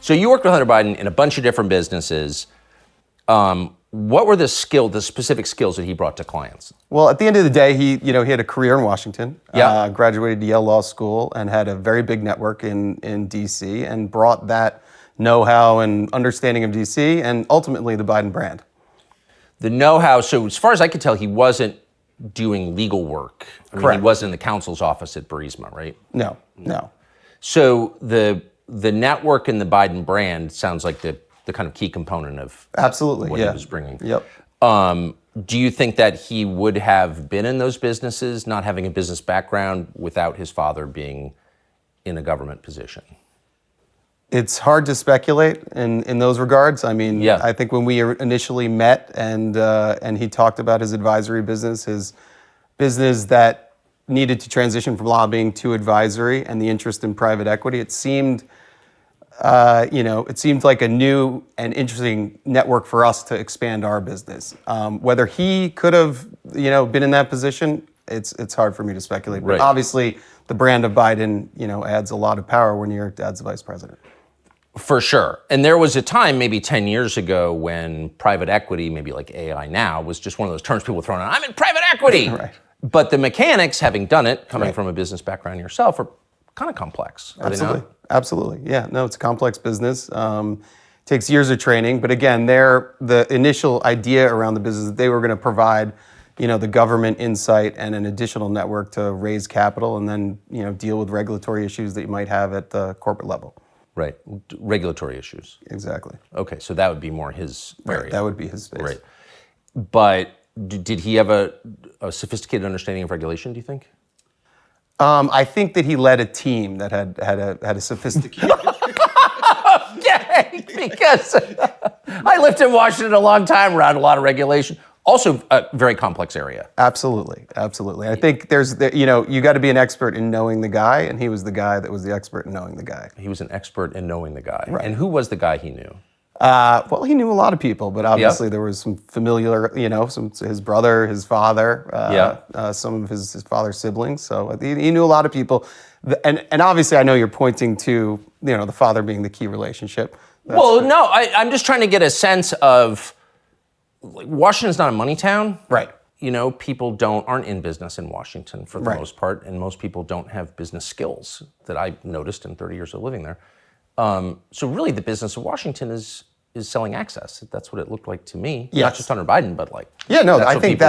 So you worked with Hunter Biden in a bunch of different businesses. What were the specific skills that he brought to clients? Well, at the end of the day, he had a career in Washington, graduated Yale Law School, and had a very big network in D.C. and brought that know-how and understanding of D.C. and ultimately the Biden brand. The know-how. So as far as I could tell, he wasn't doing legal work. Correct. He wasn't in the counsel's office at Burisma, right? No. So the network and the Biden brand sounds like the kind of key component of absolutely what he was bringing. Yep. Do you think that he would have been in those businesses, not having a business background, without his father being in a government position? It's hard to speculate in those regards. I mean, I think when we initially met and he talked about his advisory business, his business that needed to transition from lobbying to advisory and the interest in private equity, it seemed like a new and interesting network for us to expand our business. Whether he could have, been in that position, it's hard for me to speculate. But obviously, the brand of Biden, adds a lot of power when you're dad's vice president. For sure. And there was a time, maybe 10 years ago, when private equity, maybe like AI now, was just one of those terms people throw out, I'm in private equity. Right. But the mechanics, having done it, coming from a business background yourself, are kind of complex. Absolutely. Yeah, no, it's a complex business. Takes years of training. But again, the initial idea around the business, that they were going to provide, the government insight and an additional network to raise capital and then, deal with regulatory issues that you might have at the corporate level. Right. Regulatory issues. Exactly. Okay, so that would be more his area. Right, that would be his space. Right. But did he have a sophisticated understanding of regulation, do you think? I think that he led a team that had a sophisticated... Okay, because I lived in Washington a long time around a lot of regulation. Also a very complex area. Absolutely. I think you got to be an expert in knowing the guy, and he was the guy that was the expert in knowing the guy. He was an expert in knowing the guy. Right. And who was the guy he knew? Well, he knew a lot of people, but obviously there was some familiar, his brother, his father, some of his father's siblings. So he knew a lot of people. And obviously I know you're pointing to, the father being the key relationship. I'm just trying to get a sense of, Washington's not a money town. Right. People aren't in business in Washington for the most part, and most people don't have business skills that I've noticed in 30 years of living there. So really the business of Washington is selling access. That's what it looked like to me. Yes. Not just Hunter Biden, but I think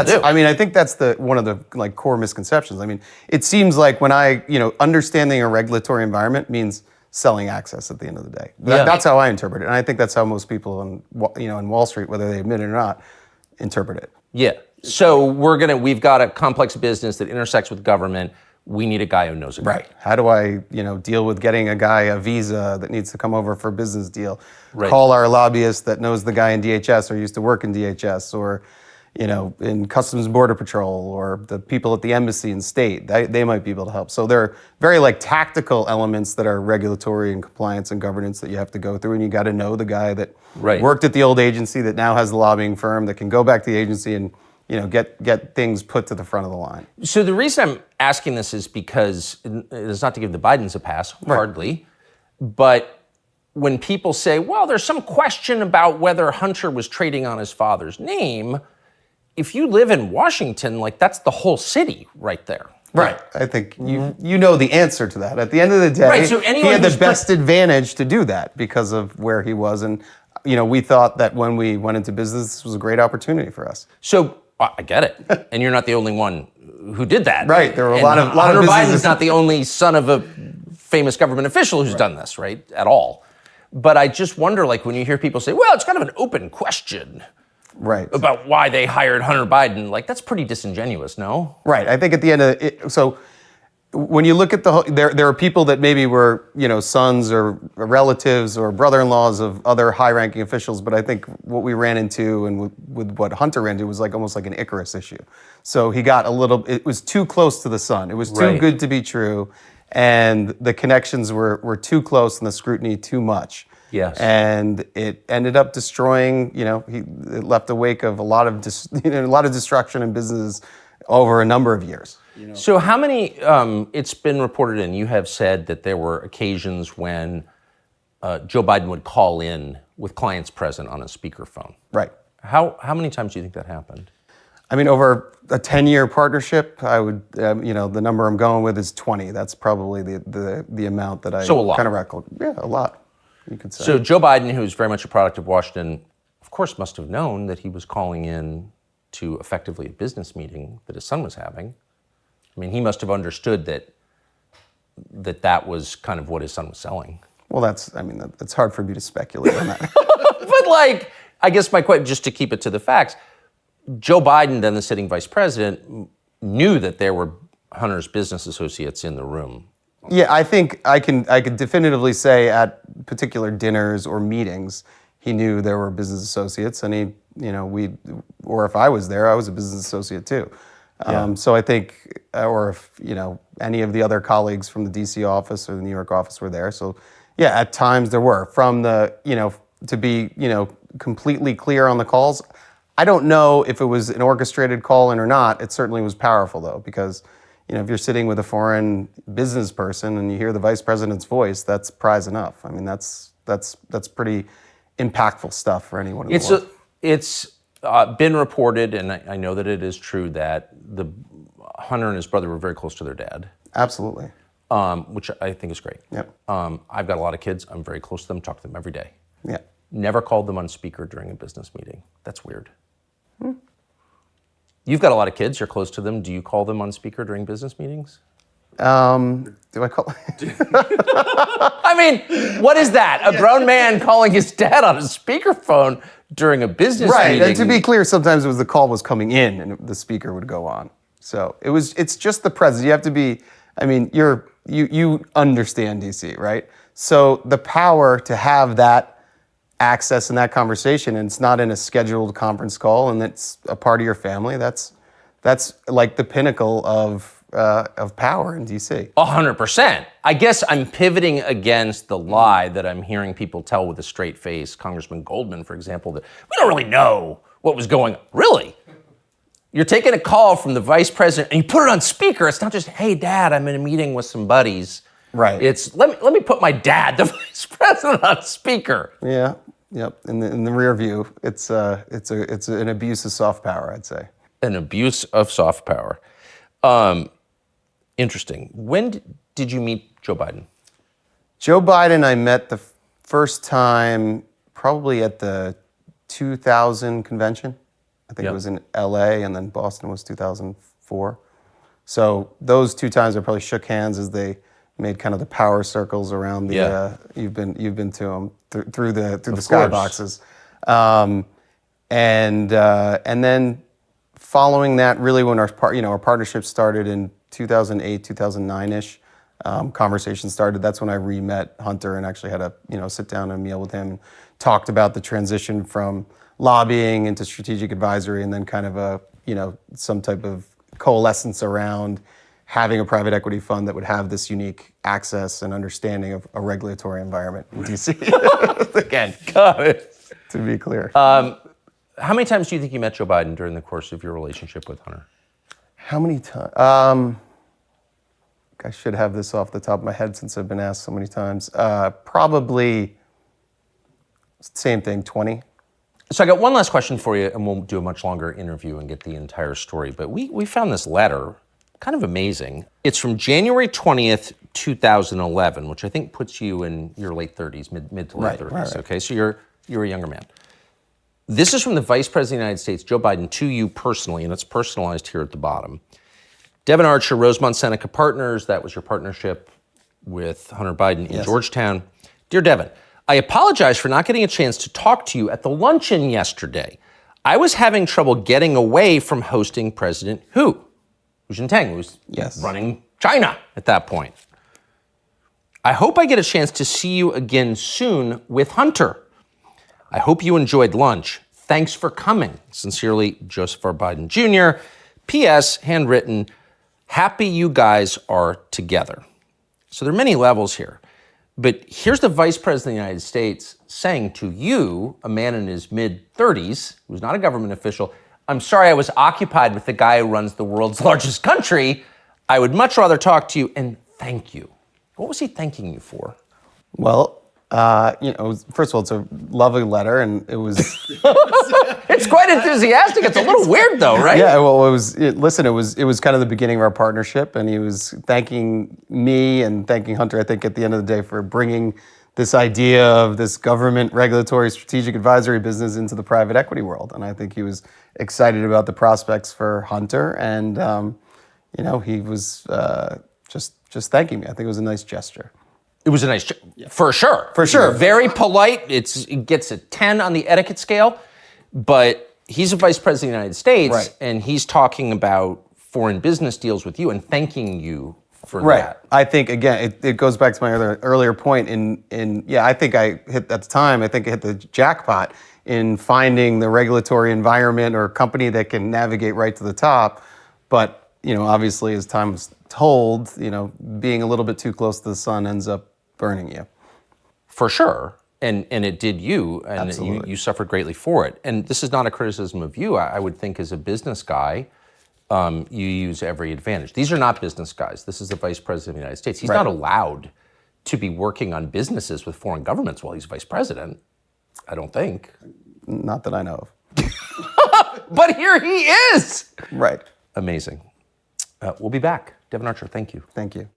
that's one of the core misconceptions. I mean, it seems like when understanding a regulatory environment means selling access at the end of the day. That's how I interpret it. And I think that's how most people in Wall Street, whether they admit it or not, interpret it. Yeah. So we've got a complex business that intersects with government. We need a guy who knows it. Right. How do I, deal with getting a guy a visa that needs to come over for a business deal? Right. Call our lobbyist that knows the guy in DHS or used to work in DHS or, in Customs and Border Patrol or the people at the embassy and state. They might be able to help. So there are very tactical elements that are regulatory and compliance and governance that you have to go through, and you got to know the guy that worked at the old agency that now has the lobbying firm that can go back to the agency and get things put to the front of the line. So the reason I'm asking this is because it's not to give the Bidens a pass, hardly, but when people say, well, there's some question about whether Hunter was trading on his father's name, if you live in Washington, that's the whole city right there. Right. I think you know the answer to that. At the end of the day, he had the best advantage to do that because of where he was. And, we thought that when we went into business, this was a great opportunity for us. So I get it. And you're not the only one who did that. Right. There were a lot of Hunter businesses. Biden's not the only son of a famous government official who's done this, right? At all. But I just wonder, when you hear people say, well, it's kind of an open question. Right. About why they hired Hunter Biden, that's pretty disingenuous, no? Right. I think at the end of it, so when you look at there are people that maybe were, sons or relatives or brother-in-laws of other high-ranking officials, but I think what we ran into and with what Hunter ran into was almost like an Icarus issue. So he got it was too close to the sun. It was too good to be true, and the connections were too close and the scrutiny too much. Yes. And it ended up destroying, it left a wake of a lot of destruction in business over a number of years. So how many, it's been reported and you have said that there were occasions when Joe Biden would call in with clients present on a speakerphone. Right. How many times do you think that happened? I mean, over a 10-year partnership, I would, the number I'm going with is 20. That's probably the amount that I So a lot. kind of reckon. Yeah, a lot, you could say. So Joe Biden, who's very much a product of Washington, of course must have known that he was calling in to effectively a business meeting that his son was having. I mean, he must have understood that was kind of what his son was selling. Well, it's hard for me to speculate on that. But I guess my question, just to keep it to the facts, Joe Biden, then the sitting vice president, knew that there were Hunter's business associates in the room. Yeah, I think I could definitively say at particular dinners or meetings, he knew there were business associates, and or if I was there, I was a business associate too. Yeah. So I think, or if any of the other colleagues from the DC office or the New York office were there. So yeah, at times there were. From the to be completely clear on the calls, I don't know if it was an orchestrated call in or not. It certainly was powerful though, because if you're sitting with a foreign business person and you hear the vice president's voice, that's prize enough. I mean, that's pretty impactful stuff for anyone in the world. It's been reported, and I know that it is true, that Hunter and his brother were very close to their dad. Absolutely. Which I think is great. Yep. I've got a lot of kids. I'm very close to them, talk to them every day. Yeah. Never called them on speaker during a business meeting. That's weird. You've got a lot of kids. You're close to them. Do you call them on speaker during business meetings? Do I call? I mean, what is that? A grown man calling his dad on a speakerphone during a business meeting? Right. And to be clear, sometimes the call was coming in and the speaker would go on. So it's just the president. You have to be. I mean, you understand DC, right? So the power to have that access in that conversation, and it's not in a scheduled conference call, and it's a part of your family. That's like the pinnacle of power in DC. 100%. I guess I'm pivoting against the lie that I'm hearing people tell with a straight face. Congressman Goldman, for example, that we don't really know what was going on. Really? You're taking a call from the vice president and you put it on speaker. It's not just, hey, Dad, I'm in a meeting with some buddies. Right. It's let me put my dad, the vice president, on speaker. Yeah. Yep. In the rear view, it's an abuse of soft power, I'd say. An abuse of soft power. Interesting. When did you meet Joe Biden? Joe Biden, I met the first time probably at the 2000 convention. I think it was in LA, and then Boston was 2004. So those two times I probably shook hands as they made kind of the power circles around the. You've been to them through the skyboxes, and then following that, really when our partnership started in 2008, 2009-ish, conversation started. That's when I re-met Hunter and actually had a sit down and meal with him, and talked about the transition from lobbying into strategic advisory, and then kind of some type of coalescence around having a private equity fund that would have this unique access and understanding of a regulatory environment in DC. Again, got it. To be clear. How many times do you think you met Joe Biden during the course of your relationship with Hunter? How many times? I should have this off the top of my head since I've been asked so many times. Probably, same thing, 20. So I got one last question for you, and we'll do a much longer interview and get the entire story. But we found this letter, kind of amazing. It's from January 20th, 2011, which I think puts you in your late 30s, mid to late 30s. Right. Okay, so you're a younger man. This is from the Vice President of the United States, Joe Biden, to you personally, and it's personalized here at the bottom. Devin Archer, Rosemont Seneca Partners, that was your partnership with Hunter Biden in Georgetown. Dear Devin, I apologize for not getting a chance to talk to you at the luncheon yesterday. I was having trouble getting away from hosting President Hu Jintang, who was running China at that point. I hope I get a chance to see you again soon with Hunter. I hope you enjoyed lunch. Thanks for coming. Sincerely, Joseph R. Biden Jr. P.S. Handwritten, happy you guys are together. So there are many levels here. But here's the Vice President of the United States saying to you, a man in his mid-30s, who's not a government official, I'm sorry I was occupied with the guy who runs the world's largest country. I would much rather talk to you, and thank you. What was he thanking you for? Well, First of all, it's a lovely letter, and it was. It's quite enthusiastic. It's a little weird, though, right? Yeah. Well, it was kind of the beginning of our partnership, and he was thanking me and thanking Hunter. I think at the end of the day for bringing this idea of this government regulatory strategic advisory business into the private equity world, and I think he was excited about the prospects for Hunter, and he was just thanking me. I think it was a nice gesture. It was a nice, for sure. For sure. Very polite. It gets a 10 on the etiquette scale, but he's a vice president of the United States, Right. and he's talking about foreign business deals with you and thanking you for Right. that. I think, again, it goes back to my earlier point I think I hit the jackpot in finding the regulatory environment or company that can navigate right to the top. But, obviously as time was told, being a little bit too close to the sun ends up burning you. For sure. And it did you, and Absolutely. you suffered greatly for it. And this is not a criticism of you. I would think as a business guy, you use every advantage. These are not business guys. This is the vice president of the United States. He's not allowed to be working on businesses with foreign governments while he's vice president. I don't think. Not that I know of. But here he is. Right. Amazing. We'll be back. Devin Archer, thank you. Thank you.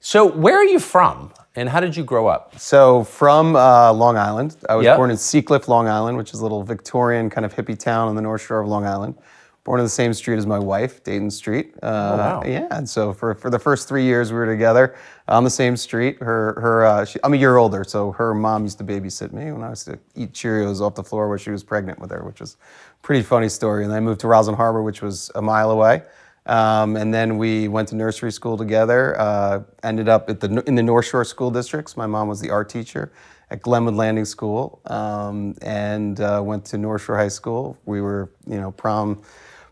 So where are you from, and how did you grow up? So from Long Island. I was Yep. born in Seacliff, Long Island, which is a little Victorian kind of hippie town on the North Shore of Long Island. Born on the same street as my wife, Dayton Street. Wow. Yeah, and so for the first 3 years we were together on the same street. I'm a year older, so her mom used to babysit me when I used to eat Cheerios off the floor where she was pregnant with her, which was a pretty funny story. And then I moved to Roslyn Harbor, which was a mile away. And then we went to nursery school together, ended up in the North Shore school districts. My mom was the art teacher at Glenwood Landing School, and went to North Shore High School. We were,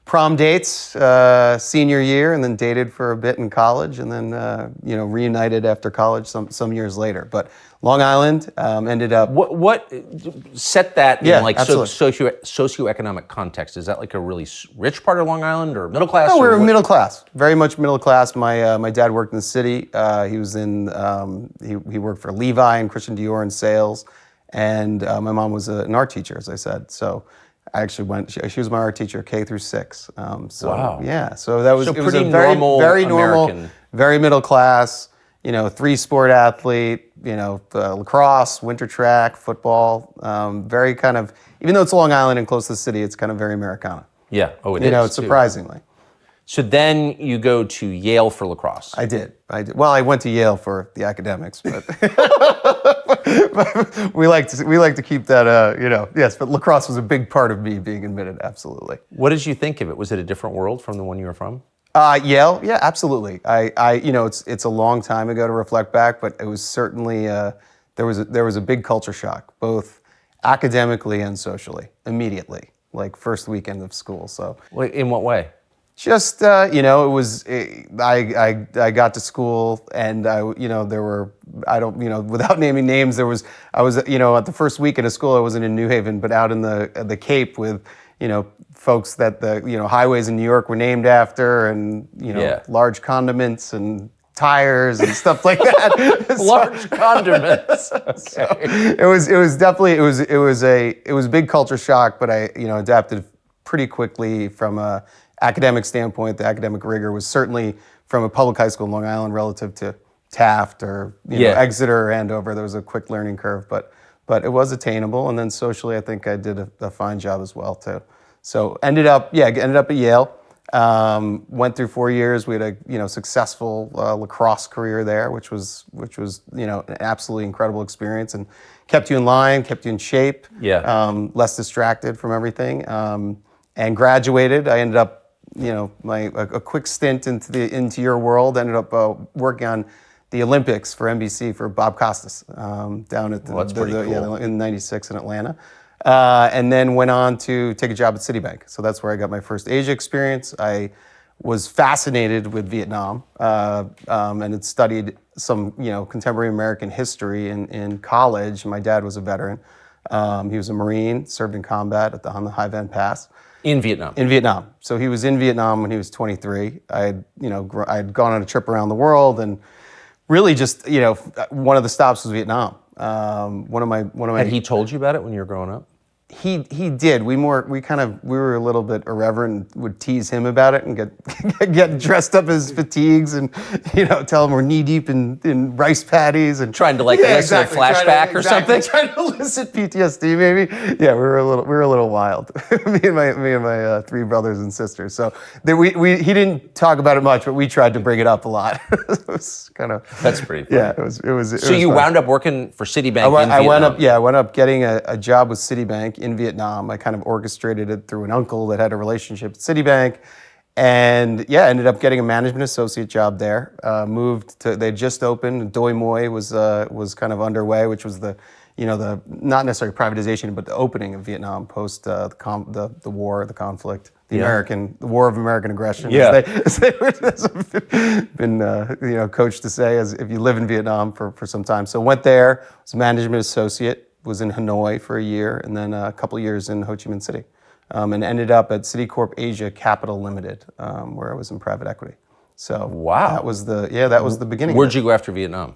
prom dates senior year, and then dated for a bit in college, and then reunited after college some years later. But Long Island ended up. What set that Yeah, in like absolutely. socioeconomic context? Is that like a really rich part of Long Island or middle class? No, we or were what? middle class, very much middle class. My dad worked in the city. He was in he worked for Levi and Christian Dior in sales, and my mom was an art teacher, as I said. So I actually she was my art teacher K through 6. Wow. Yeah, so that was So it was pretty a very normal very normal, American. very middle class. 3-sport athlete. Lacrosse, winter track, football. Very kind of, even though it's Long Island and close to the city, it's kind of very Americana. Yeah. Oh, it is. too. Surprisingly. So then you go to Yale for lacrosse. I did. Well, I went to Yale for the academics, but we like to keep that. Yes, but lacrosse was a big part of me being admitted. Absolutely. What did you think of it? Was it a different world from the one you were from? Yale, yeah, absolutely. It's a long time ago to reflect back, but it was certainly there was a big culture shock, both academically and socially, immediately, like first weekend of school. So. In what way? Just it was. I got to school, and without naming names, I was at the first weekend of school. I wasn't in New Haven, but out in the Cape with folks that the highways in New York were named after, and large condiments and tires and stuff like that. Large condiments. Okay. So it was definitely it was a big culture shock, but I adapted pretty quickly from a academic standpoint. The academic rigor was certainly from a public high school in Long Island relative to Taft or Exeter or Andover. There was a quick learning curve, but it was attainable. And then socially, I think I did a fine job as well too. So ended up at Yale. Went through 4 years. We had a successful lacrosse career there, which was an absolutely incredible experience, and kept you in line, kept you in shape. Yeah. Less distracted from everything. And graduated. I ended up a quick stint into your world. Ended up working on the Olympics for NBC for Bob Costas down at that's pretty cool. in '96 in Atlanta. And then went on to take a job at Citibank. So that's where I got my first Asia experience. I was fascinated with Vietnam and had studied some contemporary American history in college. My dad was a veteran. He was a Marine, served in combat on the Hai Van Pass. In Vietnam. In Vietnam. So he was in Vietnam when he was 23. I had gone on a trip around the world and really just, one of the stops was Vietnam. One of my. Had he told you about it when you were growing up? He did. We were a little bit irreverent and would tease him about it and get dressed up as fatigues and tell him we're knee deep in rice patties and trying to elicit a flashback or something. Trying to elicit PTSD maybe. Yeah, we were a little wild. me and my three brothers and sisters. So he didn't talk about it much, but we tried to bring it up a lot. It was kind of. That's pretty funny. Yeah, it was. So you wound up working for Citibank in Vietnam. I wound up getting a job with Citibank in Vietnam. I kind of orchestrated it through an uncle that had a relationship with Citibank, and ended up getting a management associate job there. They just opened. Doi Moi was kind of underway, which was the not necessarily privatization, but the opening of Vietnam post the war, the conflict, the war of American aggression. Yeah, as they been coached to say as if you live in Vietnam for some time. So went there, was a management associate. Was in Hanoi for a year, and then a couple of years in Ho Chi Minh City, and ended up at Citicorp Asia Capital Limited, where I was in private equity. So wow, that was the beginning. Where'd you go after Vietnam?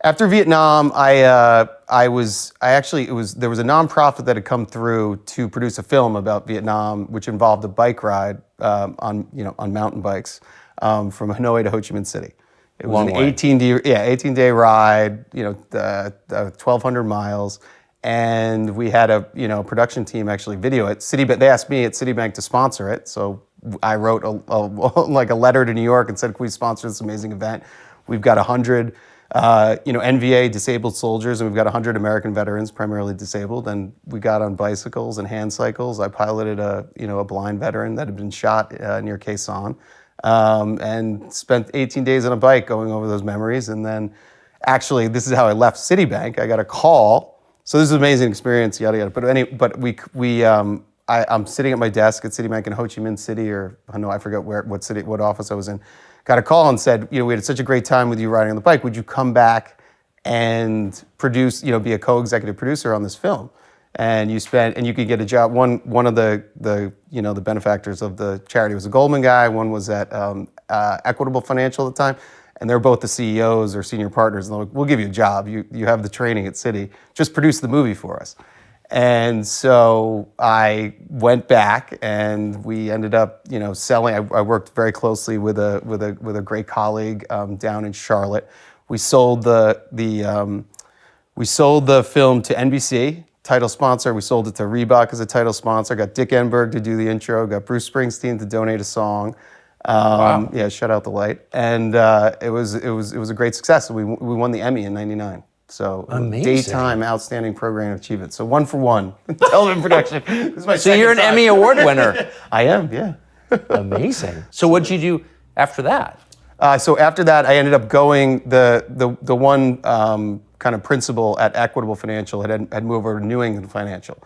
After Vietnam, there was a nonprofit that had come through to produce a film about Vietnam, which involved a bike ride on mountain bikes from Hanoi to Ho Chi Minh City. It was an 18-day ride, 1,200 miles. And we had a production team actually video it. Citibank. They asked me at Citibank to sponsor it, so I wrote a letter to New York and said, "Can we sponsor this amazing event? We've got 100 NVA disabled soldiers, and we've got 100 American veterans, primarily disabled, and we got on bicycles and hand cycles. I piloted a blind veteran that had been shot near Khe Sanh, and spent 18 days on a bike going over those memories. And then, actually, this is how I left Citibank. I got a call." So this is an amazing experience, yada yada. I'm sitting at my desk at Citibank in Ho Chi Minh City or Hanoi, I forget what office I was in. Got a call and said, we had such a great time with you riding on the bike. Would you come back and produce, be a co-executive producer on this film? And you could get a job. One of the benefactors of the charity was a Goldman guy. One was at Equitable Financial at the time. And they're both the CEOs or senior partners. And they're like, we'll give you a job. You have the training at Citi. Just produce the movie for us. And so I went back, and we ended up, selling. I worked very closely with a great colleague down in Charlotte. We sold the film to NBC, title sponsor. We sold it to Reebok as a title sponsor. Got Dick Enberg to do the intro. Got Bruce Springsteen to donate a song. Wow. Yeah, Shut Out the Light, and it was a great success. We won the Emmy in '99. So amazing. Daytime Outstanding Program Achievement. So 1 for 1 television production. This is my so you're an Emmy Award winner. I am, yeah. Amazing. So what'd you do after that? So after that, I ended up going the one kind of principal at Equitable Financial had moved over to New England Financial.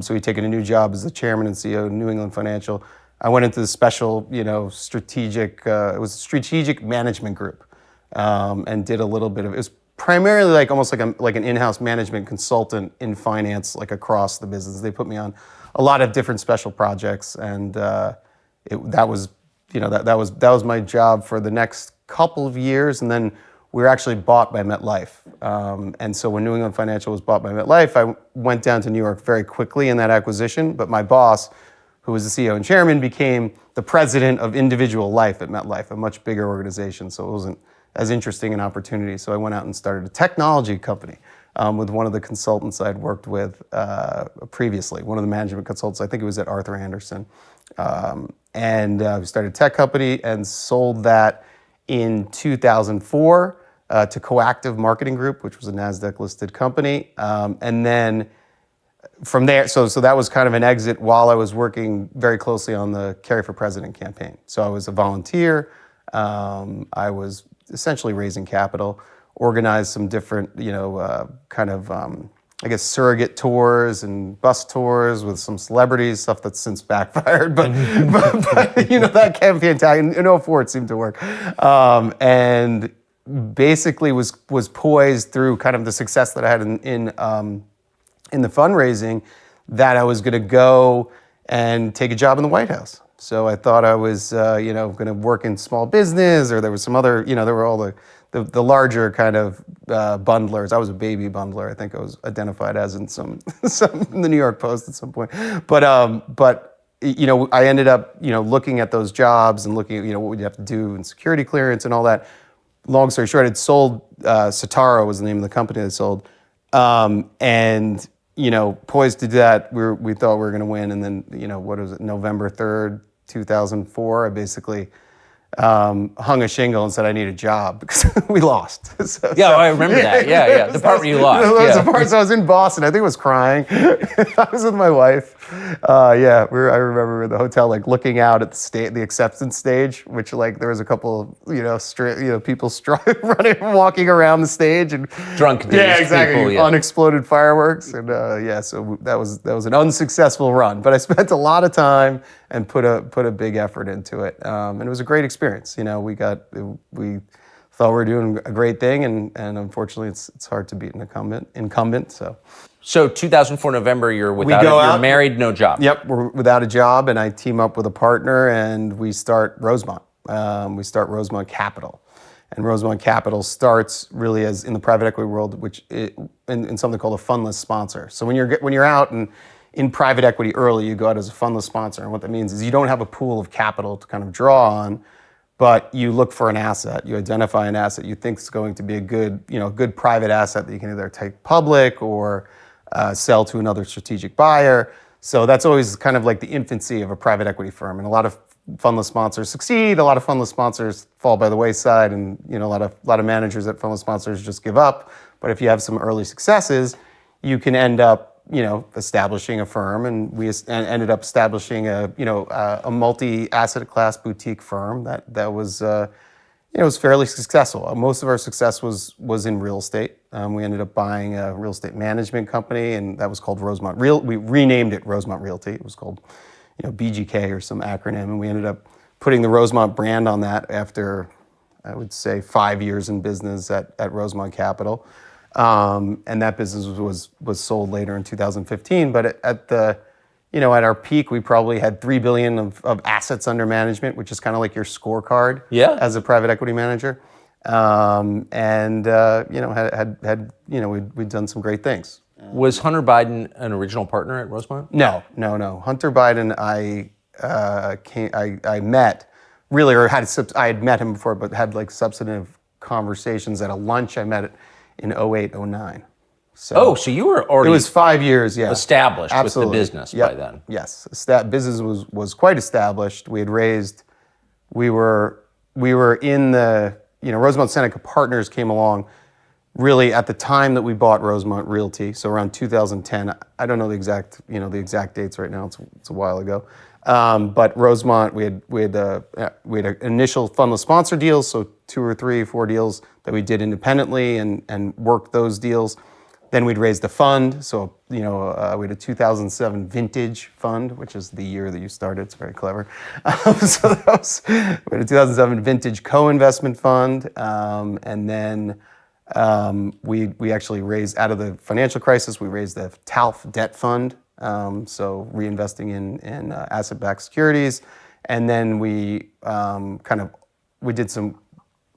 So he'd taken a new job as the chairman and CEO of New England Financial. I went into the special, strategic. It was a strategic management group, and did a little bit of. It was primarily almost like an in-house management consultant in finance, across the business. They put me on a lot of different special projects, and that was my job for the next couple of years, and then we were actually bought by MetLife. And so when New England Financial was bought by MetLife, I went down to New York very quickly in that acquisition. But my boss, who was the CEO and chairman, became the president of individual life at MetLife, a much bigger organization. So it wasn't as interesting an opportunity. So I went out and started a technology company with one of the consultants I'd worked with previously, one of the management consultants. I think it was at Arthur Andersen. And we started a tech company and sold that in 2004 to Coactive Marketing Group, which was a NASDAQ-listed company. And then from there, so that was kind of an exit while I was working very closely on the Carry for President campaign. So I was a volunteer. I was essentially raising capital, organized some different, surrogate tours and bus tours with some celebrities, stuff that's since backfired. But that campaign tag in 2004, it seemed to work. And basically was poised through kind of the success that I had in the fundraising, that I was going to go and take a job in the White House. So I thought I was, going to work in small business, or there was some other, there were all the the larger kind of bundlers. I was a baby bundler. I think I was identified as in some in the New York Post at some point. But I ended up looking at those jobs and looking at what would you have to do in security clearance and all that. Long story short, I'd sold Sataro was the name of the company I sold, and poised to do that. We thought we were going to win, and then what was it, November 3rd, 2004? I basically hung a shingle and said I need a job because we lost. I remember that. Yeah. The part where you lost. The part. So I was in Boston. I think I was crying. I was with my wife. I remember in the hotel, like looking out at the acceptance stage, which there was a couple of people running, walking around the stage and drunk. Yeah, exactly. People, unexploded fireworks, and so that was an unsuccessful run. But I spent a lot of time and put a big effort into it, and it was a great experience. We thought we were doing a great thing, and unfortunately, it's hard to beat an incumbent. So 2004 November, you're you're married, no job. Yep, we're without a job, and I team up with a partner, and we start Rosemont. We start Rosemont Capitol, and Rosemont Capitol starts really as in the private equity world, which in something called a fundless sponsor. So when you're out and in private equity early, you go out as a fundless sponsor, and what that means is you don't have a pool of capital to kind of draw on, but you look for an asset. You identify an asset you think is going to be a good private asset that you can either take public or sell to another strategic buyer. So that's always kind of like the infancy of a private equity firm, and a lot of fundless sponsors succeed. A lot of fundless sponsors fall by the wayside, and a lot of managers at fundless sponsors just give up. But if you have some early successes, you can end up establishing a firm, and we ended up establishing a multi-asset class boutique firm that was was fairly successful. Most of our success was in real estate. We ended up buying a real estate management company, and that was called Rosemont Real. We renamed it Rosemont Realty. It was called BGK or some acronym, and we ended up putting the Rosemont brand on that after I would say 5 years in business at Rosemont Capitol. And that business was sold later in 2015. But at our peak, we probably had $3 billion of assets under management, which is kind of like your scorecard as a private equity manager. We'd done some great things. Was Hunter Biden an original partner at Rosemont? No. Hunter Biden, I met really, or I had met him before, but had substantive conversations at a lunch I met in 08, 09. So you were already... It was 5 years, established Absolutely. with the business by then. Yes, business was quite established. We had raised... We were in the... Rosemont Seneca Partners came along really at the time that we bought Rosemont Realty, so around 2010. I don't know the exact dates right now. It's a while ago. But Rosemont, we had an initial fundless sponsor deals, so 2 or 3, 4 deals that we did independently and worked those deals. Then we'd raised a fund, so we had a 2007 vintage fund, which is the year that you started. It's very clever. So we had a 2007 vintage co-investment fund, and then we actually raised out of the financial crisis. We raised the TALF debt fund. So reinvesting in asset-backed securities, and then we had some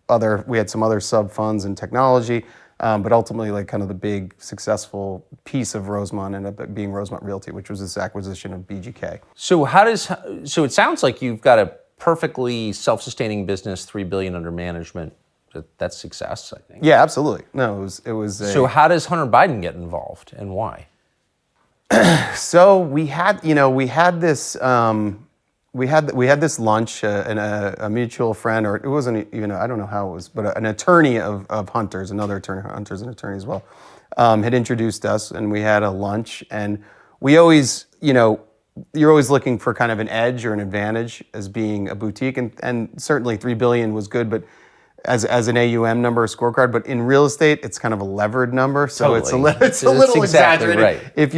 other sub funds in technology, but ultimately kind of the big successful piece of Rosemont ended up being Rosemont Realty, which was this acquisition of BGK. So it sounds like you've got a perfectly self-sustaining business, $3 billion under management. That's success, I think. Yeah, absolutely. No, it was. So how does Hunter Biden get involved, and why? So we had this lunch, and a mutual friend, or it wasn't even, I don't know how it was, but an attorney of Hunter's, another attorney, Hunter's an attorney as well, had introduced us, and we had a lunch, and we always, you're always looking for kind of an edge or an advantage as being a boutique, and certainly $3 billion was good, but as an AUM number, a scorecard, but in real estate, it's kind of a levered number, so totally. it's a little exactly exaggerated. Right. If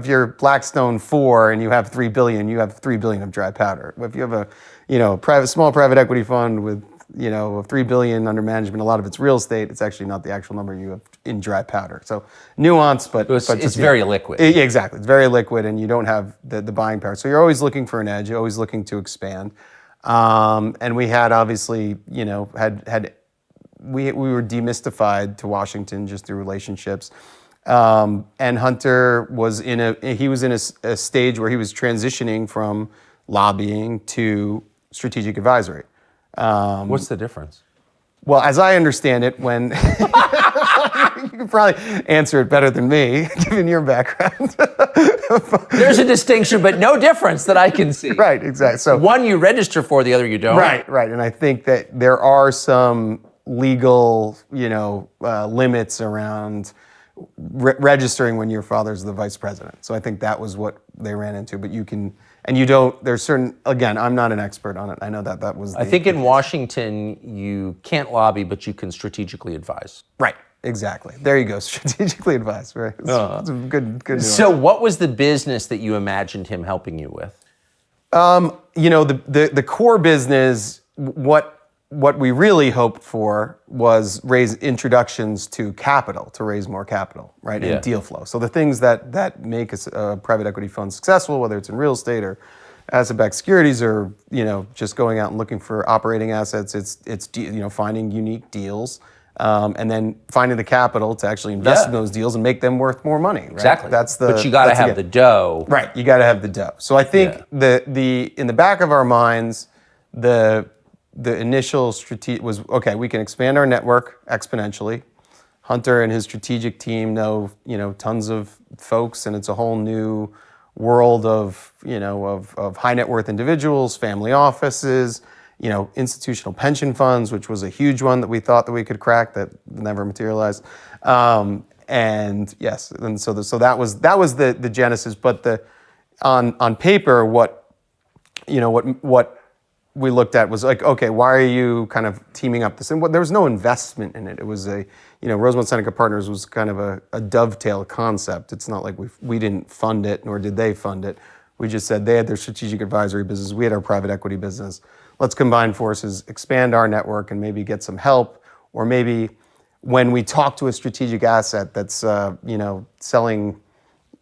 you're Blackstone 4 and you have $3 billion, you have $3 billion of dry powder. If you have a small private equity fund with $3 billion under management, a lot of it's real estate. It's actually not the actual number you have in dry powder. So nuance, but it's very liquid. Exactly, it's very liquid, and you don't have the buying power. So you're always looking for an edge. You're always looking to expand. And we had obviously, had we were demystified to Washington just through relationships. And Hunter was in a stage where he was transitioning from lobbying to strategic advisory. What's the difference? Well, as I understand it, when you can probably answer it better than me, given your background. There's a distinction, but no difference that I can see. Right, exactly. So one you register for, the other you don't. Right. And I think that there are some legal, limits around registering when your father's the vice president. So I think that was what they ran into. But there's certain, again, I'm not an expert on it. I know that was I think in Washington, you can't lobby, but you can strategically advise. Right, exactly. There you go, strategically advise. Right, it's a good nuance. So what was the business that you imagined him helping you with? The core business, what we really hoped for was raise introductions to capital, to raise more capital, right, and deal flow. So the things that make a private equity fund successful, whether it's in real estate or asset-backed securities or, just going out and looking for operating assets, it's finding unique deals and then finding the capital to actually invest in those deals and make them worth more money, right? Exactly. But you got to have the dough. Right, you got to have the dough. So I think in the back of our minds, the initial strategy was, okay, we can expand our network exponentially. Hunter and his strategic team know, tons of folks, and it's a whole new world of high net worth individuals, family offices, institutional pension funds, which was a huge one that we thought that we could crack that never materialized. And yes, and so that was the genesis. But on paper, what we looked at was like, okay, why are you kind of teaming up this? And there was no investment in it. It was Rosemont Seneca Partners was kind of a dovetail concept. It's not like we didn't fund it, nor did they fund it. We just said they had their strategic advisory business, we had our private equity business. Let's combine forces, expand our network, and maybe get some help. Or maybe when we talk to a strategic asset that's selling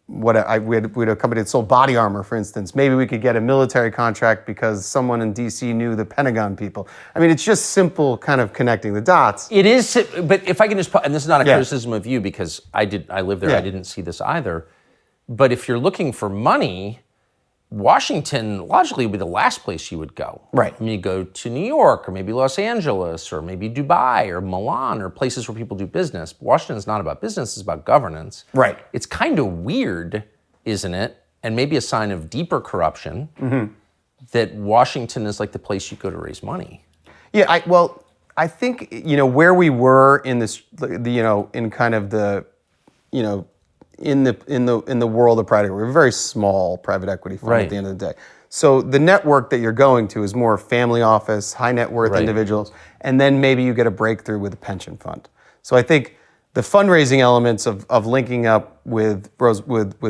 we had a company that sold body armor, for instance. Maybe we could get a military contract because someone in D.C. knew the Pentagon people. I mean, it's just simple kind of connecting the dots. It is, but if I can just, and this is not a criticism of you because I lived there, I didn't see this either. But if you're looking for money, Washington logically would be the last place you would go. Right. I mean, you go to New York or maybe Los Angeles or maybe Dubai or Milan or places where people do business. But Washington's not about business, it's about governance. Right. It's kind of weird, isn't it? And maybe a sign of deeper corruption that Washington is like the place you go to raise money. Yeah, I think, where we were in this, in kind of the, in the world of private equity. We're a very small private equity fund at the end of the day. So the network that you're going to is more family office, high net worth individuals, and then maybe you get a breakthrough with a pension fund. So I think the fundraising elements of linking up with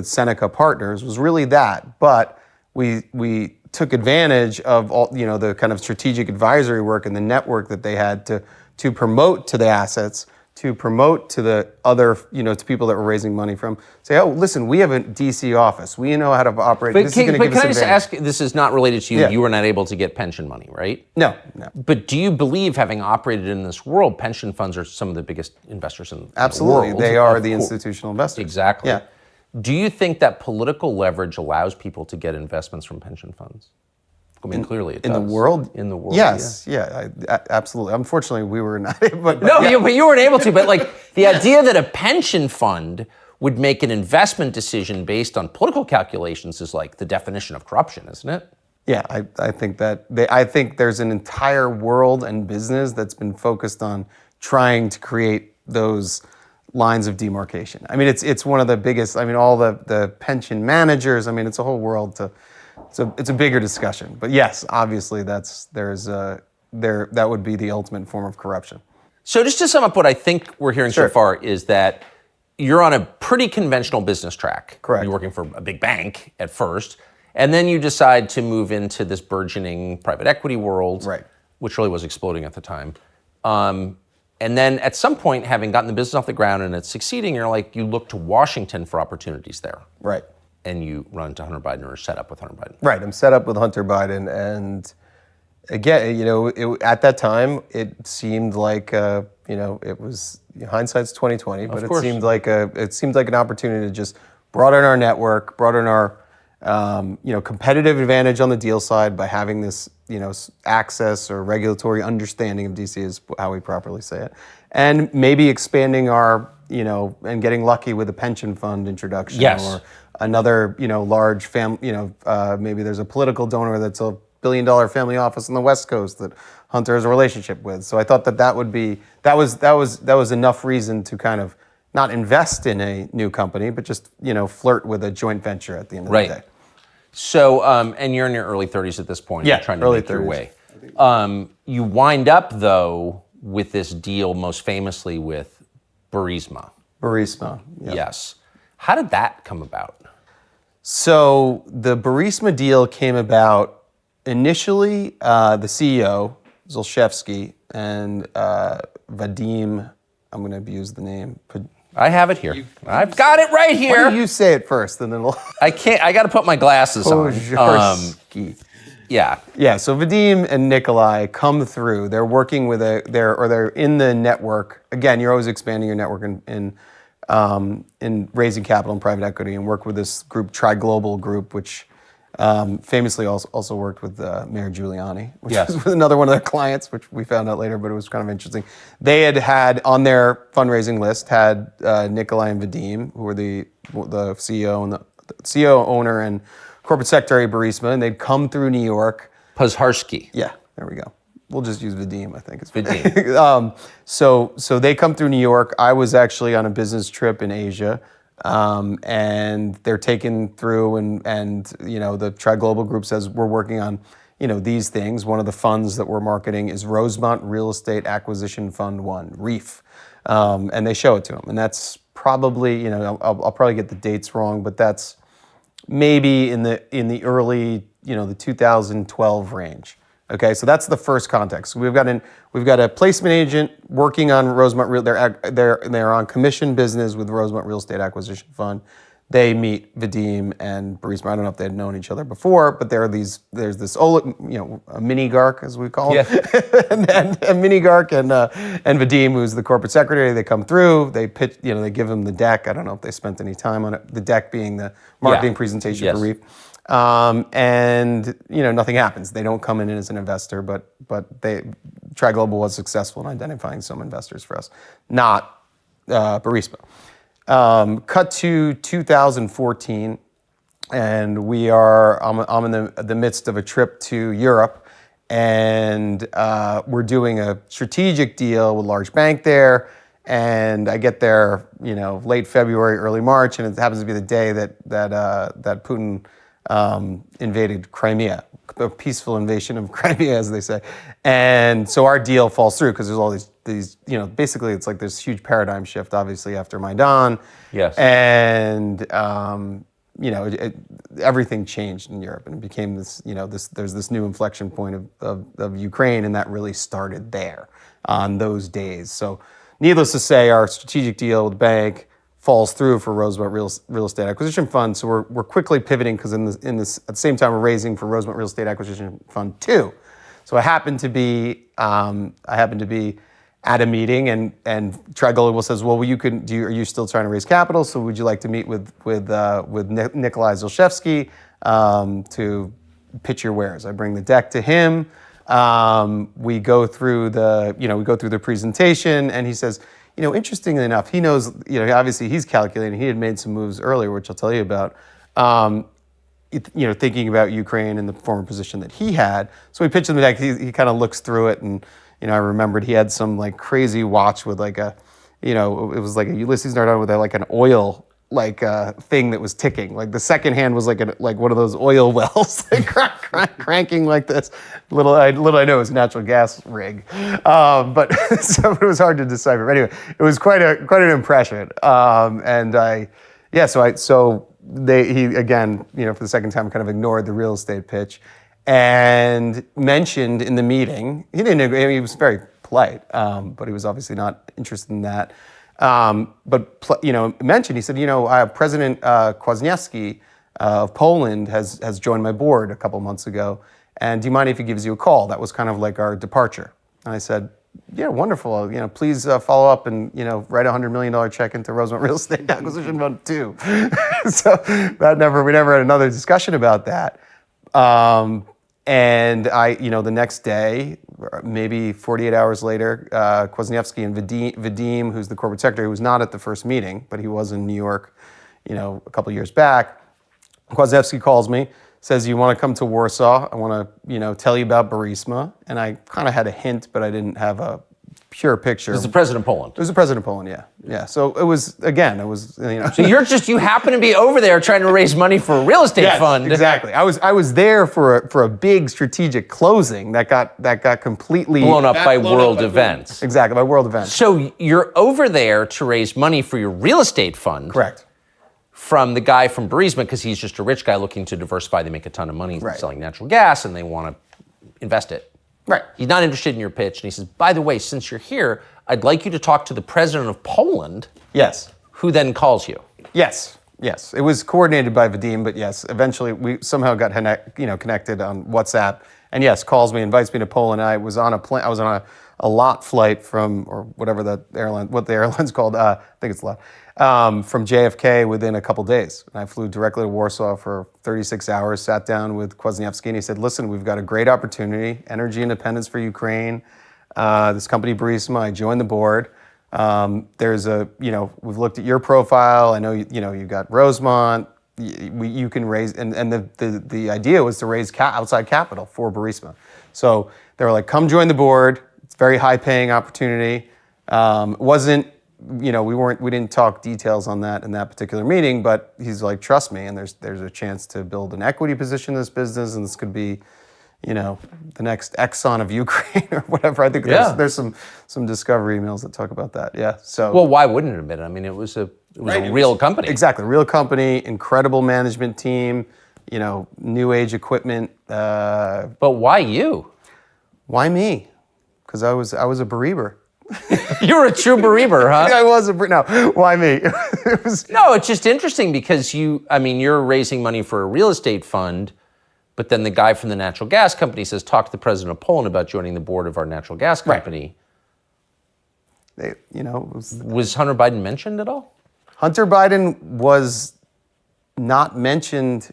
Seneca Partners was really that, but we took advantage of all the kind of strategic advisory work and the network that they had to promote to the assets, to promote to the other, to people that were raising money from, say, oh, listen, we have a DC office. We know how to operate. But this is going to give us can I just advantage. ask, this is not related to you, Yeah. you were not able to get pension money, right? No. But do you believe, having operated in this world, pension funds are some of the biggest investors in Absolutely. the world? They are the institutional investors. Exactly. Yeah. Do you think that political leverage allows people to get investments from pension funds? I mean, clearly it does. In the world? In the world, Yes, absolutely. Unfortunately, we were not able. But you weren't able to. But like the idea that a pension fund would make an investment decision based on political calculations is like the definition of corruption, isn't it? Yeah, I think that I think there's an entire world and business that's been focused on trying to create those lines of demarcation. I mean, it's one of the biggest. I mean, all the pension managers. I mean, it's a whole world to. It's a bigger discussion, but yes, obviously that would be the ultimate form of corruption. So just to sum up what I think we're hearing so Sure. far is that you're on a pretty conventional business track. Correct. You're working for a big bank at first, and then you decide to move into this burgeoning private equity world, Right. which really was exploding at the time. And then at some point, having gotten the business off the ground and it's succeeding, you look to Washington for opportunities there. Right. And you run to Hunter Biden or are set up with Hunter Biden. Right. I'm set up with Hunter Biden, again, at that time, it seemed like it was hindsight's 2020, but course. it seemed like an opportunity to just broaden our network, broaden our competitive advantage on the deal side by having this access or regulatory understanding of DC is how we properly say it, and maybe expanding our and getting lucky with a pension fund introduction or another large family. Maybe there's a political donor that's a $1 billion family office on the West Coast that Hunter has a relationship with. So I thought that was enough reason to kind of not invest in a new company, but just flirt with a joint venture at the end of the day. So, and you're in your early 30s at this point. Yeah, you're trying to early make your 30s. way. You wind up though with this deal, most famously with Burisma. Burisma. Yep. Yes. How did that come about? So the Burisma deal came about initially. The CEO Zolszewski and Vadim. I'm going to abuse the name. I have it here. I've got it right here. Why don't you say it first, and then it'll. I can't. I got to put my glasses on. Yeah. Yeah. So Vadim and Nikolai come through. They're working with they're in the network. Again, you're always expanding your network in raising capital and private equity, and work with this group, Tri-Global Group, which famously also worked with Mayor Giuliani, which was another one of their clients, which we found out later, but it was kind of interesting. They had on their fundraising list had Nikolai and Vadim, who were the CEO and the CEO, owner, and corporate secretary of Burisma, and they'd come through New York. Pozharsky. Yeah, there we go. We'll just use Vadim, I think. It's Vadim. So they come through New York. I was actually on a business trip in Asia. And they're taken through, and the Tri-Global Group says we're working on these things. One of the funds that we're marketing is Rosemont Real Estate Acquisition Fund 1, REEF, and they show it to them. And that's probably I'll probably get the dates wrong, but that's maybe in the early the 2012 range. Okay, so that's the first context. We've got a placement agent working on Rosemont Real. They're on commission business with Rosemont Real Estate Acquisition Fund. They meet Vadim and Burisma. I don't know if they had known each other before, but there's this a mini Gark, as we call him, and a mini Gark and Vadim, who's the corporate secretary. They come through. They pitch. They give him the deck. I don't know if they spent any time on it. The deck being the marketing presentation for REEF. And nothing happens. They don't come in as an investor, but Tri-Global was successful in identifying some investors for us, not Burisma. Cut to 2014, and I'm in the midst of a trip to Europe, and we're doing a strategic deal with a large bank there. And I get there, late February, early March, and it happens to be the day that Putin invaded Crimea, a peaceful invasion of Crimea, as they say. And so our deal falls through because there's all these basically it's like this huge paradigm shift, obviously, after Maidan. Yes. And, everything changed in Europe, and it became this, there's this new inflection point of Ukraine, and that really started there on those days. So needless to say, our strategic deal with the bank falls through for Rosemont Real Estate Acquisition Fund. So we're quickly pivoting because at the same time we're raising for Rosemont Real Estate Acquisition Fund 2. So I happened to be at a meeting, and Tri-Global says, well, are you still trying to raise capital? So would you like to meet with Nikolai Zolszewski to pitch your wares? I bring the deck to him. We go through the presentation, and he says, interestingly enough, he knows, obviously he's calculating. He had made some moves earlier, which I'll tell you about, thinking about Ukraine and the former position that he had. So we pitched him the deck. He kind of looks through it, and, I remembered he had some like crazy watch with like it was like a Ulysses Nardone with like an oil thing that was ticking. Like the second hand was like one of those oil wells, cranking like this. Little I know it was a natural gas rig, but so it was hard to decipher. But anyway, it was quite an impression. He again, for the second time, kind of ignored the real estate pitch, and mentioned in the meeting, he was very polite, but he was obviously not interested in that. Mentioned, he said, President Kwasniewski of Poland has joined my board a couple months ago, And do you mind if he gives you a call? That was kind of like our departure. And I said, yeah, wonderful. Please follow up and, write a $100 million check into Rosemont Real Estate Acquisition Fund 2. So we never had another discussion about that. And the next day, maybe 48 hours later, Kwasniewski and Vadim, who's the corporate secretary, who was not at the first meeting, but he was in New York, a couple years back. Kwasniewski calls me, says, you want to come to Warsaw? I want to, tell you about Burisma. And I kind of had a hint, but I didn't have a pure picture. It was the president of Poland. It was the president of Poland, yeah. So it was. So you happen to be over there trying to raise money for a real estate fund. Exactly. I was there for a big strategic closing that got completely blown up by world events. Exactly, by world events. So you're over there to raise money for your real estate fund. Correct. From the guy from Burisma, because he's just a rich guy looking to diversify. They make a ton of money selling natural gas, and they want to invest it. Right. He's not interested in your pitch, and he says, by the way, since you're here, I'd like you to talk to the president of Poland. Yes. Who then calls you. Yes. It was coordinated by Vadim, but yes, eventually we somehow got connected on WhatsApp, and yes, calls me, invites me to Poland. I was on a plane. I was on a lot flight from, or whatever the airline's called. I think it's LOT. From JFK within a couple days. And I flew directly to Warsaw for 36 hours, sat down with Kwasniewski, and he said, listen, we've got a great opportunity, energy independence for Ukraine, this company Burisma, I joined the board. We've looked at your profile, I know, you got Rosemont, you can raise, and the idea was to raise outside capital for Burisma. So they were like, come join the board, it's a very high paying opportunity. It wasn't, we didn't talk details on that in that particular meeting, but he's like, trust me, and there's a chance to build an equity position in this business, and this could be, the next Exxon of Ukraine or whatever. I think there's some discovery emails that talk about that. Yeah. So well, why wouldn't it have been? I mean, it was a real company. Exactly, real company, incredible management team, new age equipment. But why you? Why me? Because I was a bereaver. You're a true bereaver, huh? I was no. Why me? No, it's just interesting because you're raising money for a real estate fund, but then the guy from the natural gas company says, talk to the president of Poland about joining the board of our natural gas company. Right. Was Hunter Biden mentioned at all? Hunter Biden was not mentioned,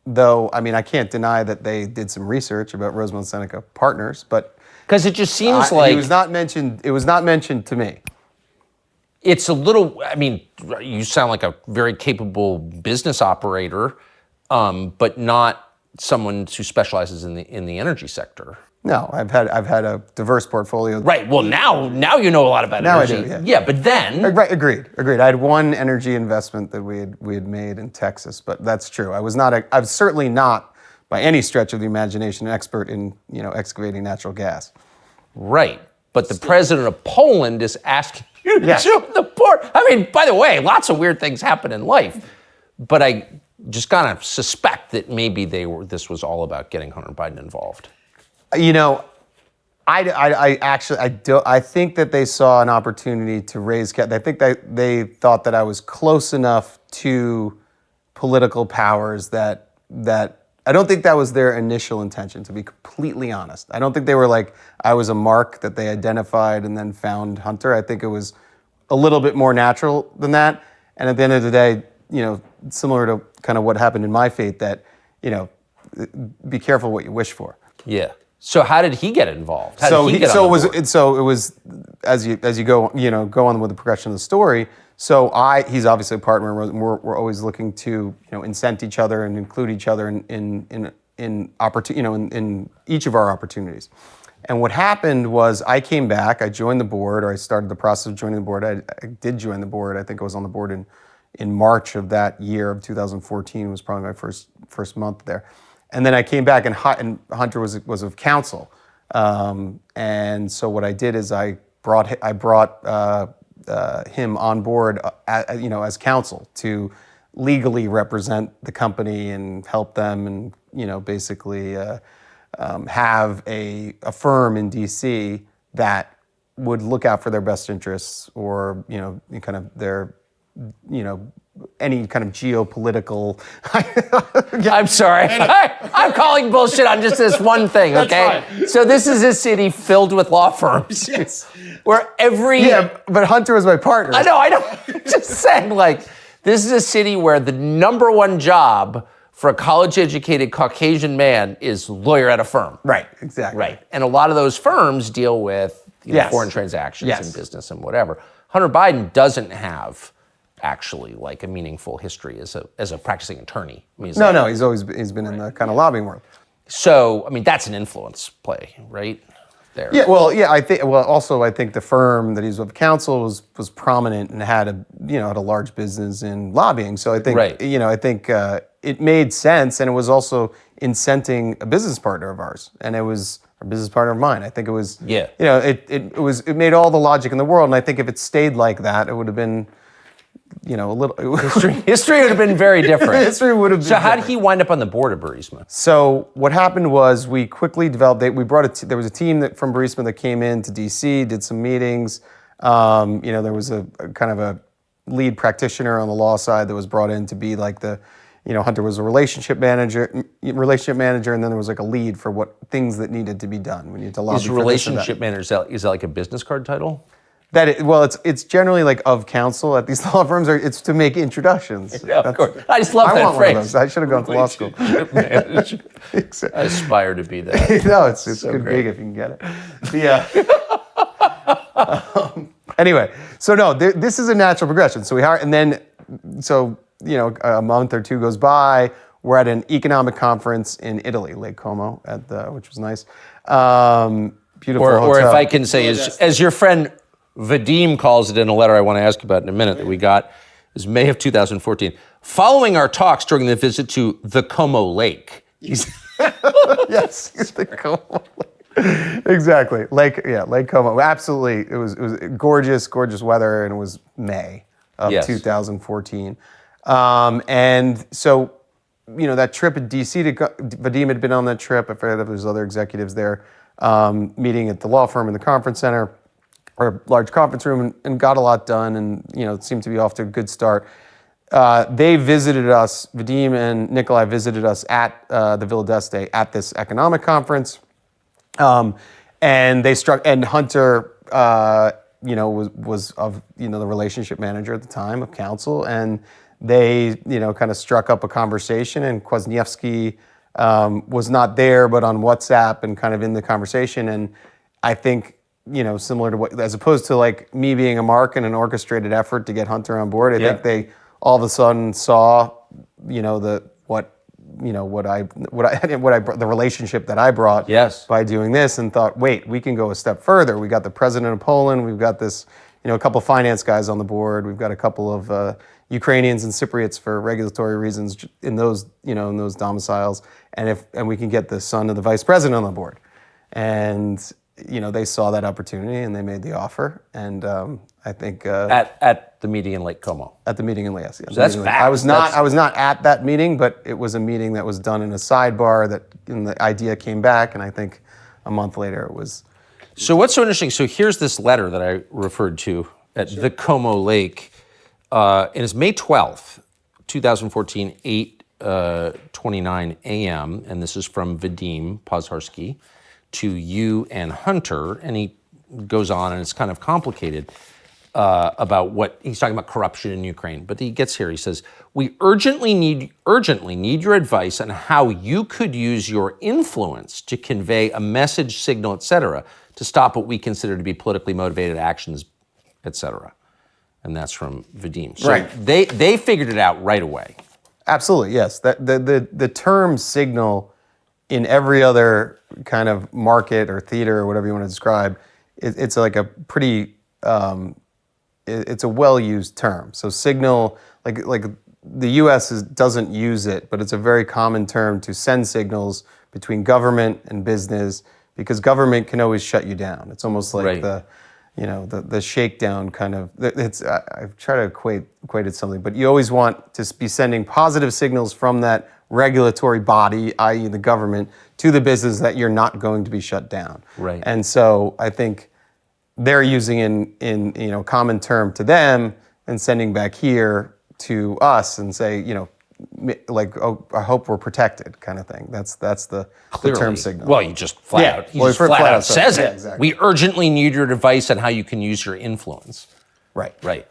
though. I mean, I can't deny that they did some research about Rosemont Seneca Partners, but because it just seems like it was not mentioned. It was not mentioned to me. It's a little. I mean, you sound like a very capable business operator, but not someone who specializes in the energy sector. No, I've had a diverse portfolio. Right. Well, now you know a lot about now energy. I do. Yeah. Yeah, but then. Right. Agreed. I had one energy investment that we had made in Texas, but that's true. I was certainly not, by any stretch of the imagination, an expert in excavating natural gas. Right. But the president of Poland is asking you to join the board. I mean, by the way, lots of weird things happen in life. But I just kind of suspect that maybe this was all about getting Hunter Biden involved. I think that they saw an opportunity to raise capital. I think that they thought that I was close enough to political powers that I don't think that was their initial intention, to be completely honest. I don't think they were like, I was a mark that they identified and then found Hunter. I think it was a little bit more natural than that. And at the end of the day, similar to kind of what happened in my fate, that, be careful what you wish for. Yeah. So how did he get involved? It was as you go on with the progression of the story. So he's obviously a partner, and we're always looking to incent each other and include each other in each of our opportunities. And what happened was I came back, I joined the board, or I started the process of joining the board. I did join the board. I think I was on the board in March of that year of 2014. Was probably my first month there. And then I came back, and Hunter was of counsel. And so what I did is I brought him on board, as counsel to legally represent the company and help them, and basically have a firm in DC that would look out for their best interests, or kind of their any kind of geopolitical. I'm sorry. I'm calling bullshit on just this one thing, okay? That's So this is a city filled with law firms. Yes. Where every... Yeah, but Hunter was my partner. I know. Just saying, like, this is a city where the number one job for a college-educated Caucasian man is lawyer at a firm. Right, exactly. Right. And a lot of those firms deal with foreign transactions and business and whatever. Hunter Biden doesn't have actually like a meaningful history as a practicing attorney. I mean, No, he's been in the kind of lobbying world. So, I mean, that's an influence play, right? There. Yeah, well, yeah, I think the firm that he's with counsel was prominent and had a large business in lobbying. So I think it made sense, and it was also incenting a business partner of ours, and it was a business partner of mine. I think it was it made all the logic in the world, and I think if it stayed like that, it would have been a little history would have been very different. History would have been. So how did he wind up on the board of Burisma? So what happened was we quickly developed. There was a team from Burisma that came into DC, did some meetings. There was a kind of a lead practitioner on the law side that was brought in to be like the. Hunter was a relationship manager, and then there was like a lead for what things that needed to be done. We need to lobby. Is relationship manager, is that like a business card title? It's generally like of counsel at these law firms. It's to make introductions. Yeah, of course. I just love that phrase. I should have gone to law school. I aspire to be that. No, it's so a good gig if you can get it. Yeah. Anyway, so no, this is a natural progression. So we hire, and then a month or two goes by. We're at an economic conference in Italy, Lake Como, which was nice. Beautiful hotel. Or if I can say, as your friend Vadim calls it in a letter I want to ask about in a minute that we got, is May of 2014. Following our talks during the visit to the Como Lake. Yes, the Como Lake. Exactly. Lake Como. Absolutely. It was gorgeous weather, and it was May of 2014. And so, that trip at DC, Vadim had been on that trip. I forget if there's other executives there, meeting at the law firm in the conference center, or large conference room, and got a lot done, and, it seemed to be off to a good start. They visited us, Vadim and Nikolai visited us at the Villa d'Este at this economic conference. And Hunter, was of, the relationship manager at the time of counsel, and they, kind of struck up a conversation, and Kwasniewski was not there, but on WhatsApp and kind of in the conversation. And I think, similar to what, as opposed to like me being a mark in an orchestrated effort to get Hunter on board, I think they all of a sudden saw, the relationship that I brought by doing this, and thought, wait, we can go a step further. We got the president of Poland. We've got this, a couple of finance guys on the board. We've got a couple of Ukrainians and Cypriots for regulatory reasons in those domiciles, and we can get the son of the vice president on the board. And they saw that opportunity, and they made the offer. And I think at the meeting in Lake Como. At the meeting in Lake. Yes, so that's fast. I was not at that meeting, but it was a meeting that was done in a sidebar. And the idea came back, and I think a month later it was. So what's so interesting? So here's this letter that I referred to at the Como Lake. And it's May 12th, 2014, 8:29 a.m. And this is from Vadim Pozharsky to you and Hunter. And he goes on, and it's kind of complicated about what he's talking about, corruption in Ukraine. But he gets here. He says, "We urgently need your advice on how you could use your influence to convey a message, signal, etc., to stop what we consider to be politically motivated actions, etc." And that's from Vadim. So right. They figured it out right away. Absolutely, yes. The term signal in every other kind of market or theater or whatever you want to describe, it's like a pretty, it's a well-used term. So signal, like the U.S. doesn't use it, but it's a very common term to send signals between government and business, because government can always shut you down. It's almost like the shakedown kind of. I try to equate it to something, but you always want to be sending positive signals from that regulatory body, i.e. the government, to the business that you're not going to be shut down. Right. And so I think they're using in common term to them and sending back here to us and say, I hope we're protected kind of thing. That's the term signal. Well, he just flat out, he just flat out says it. Exactly. We urgently need your advice on how you can use your influence. Right. Right.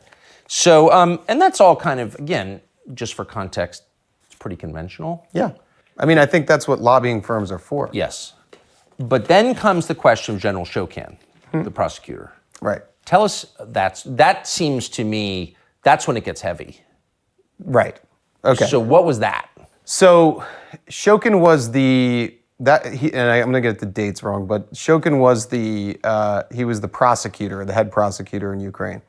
So, and that's all kind of, again, just for context, it's pretty conventional. Yeah. I mean, I think that's what lobbying firms are for. Yes. But then comes the question of General Shokin, the prosecutor. Right. Tell us, that seems to me, that's when it gets heavy. Right. Okay. So what was that? So Shokin was I'm going to get the dates wrong, but Shokin was he was the prosecutor, the head prosecutor in Ukraine.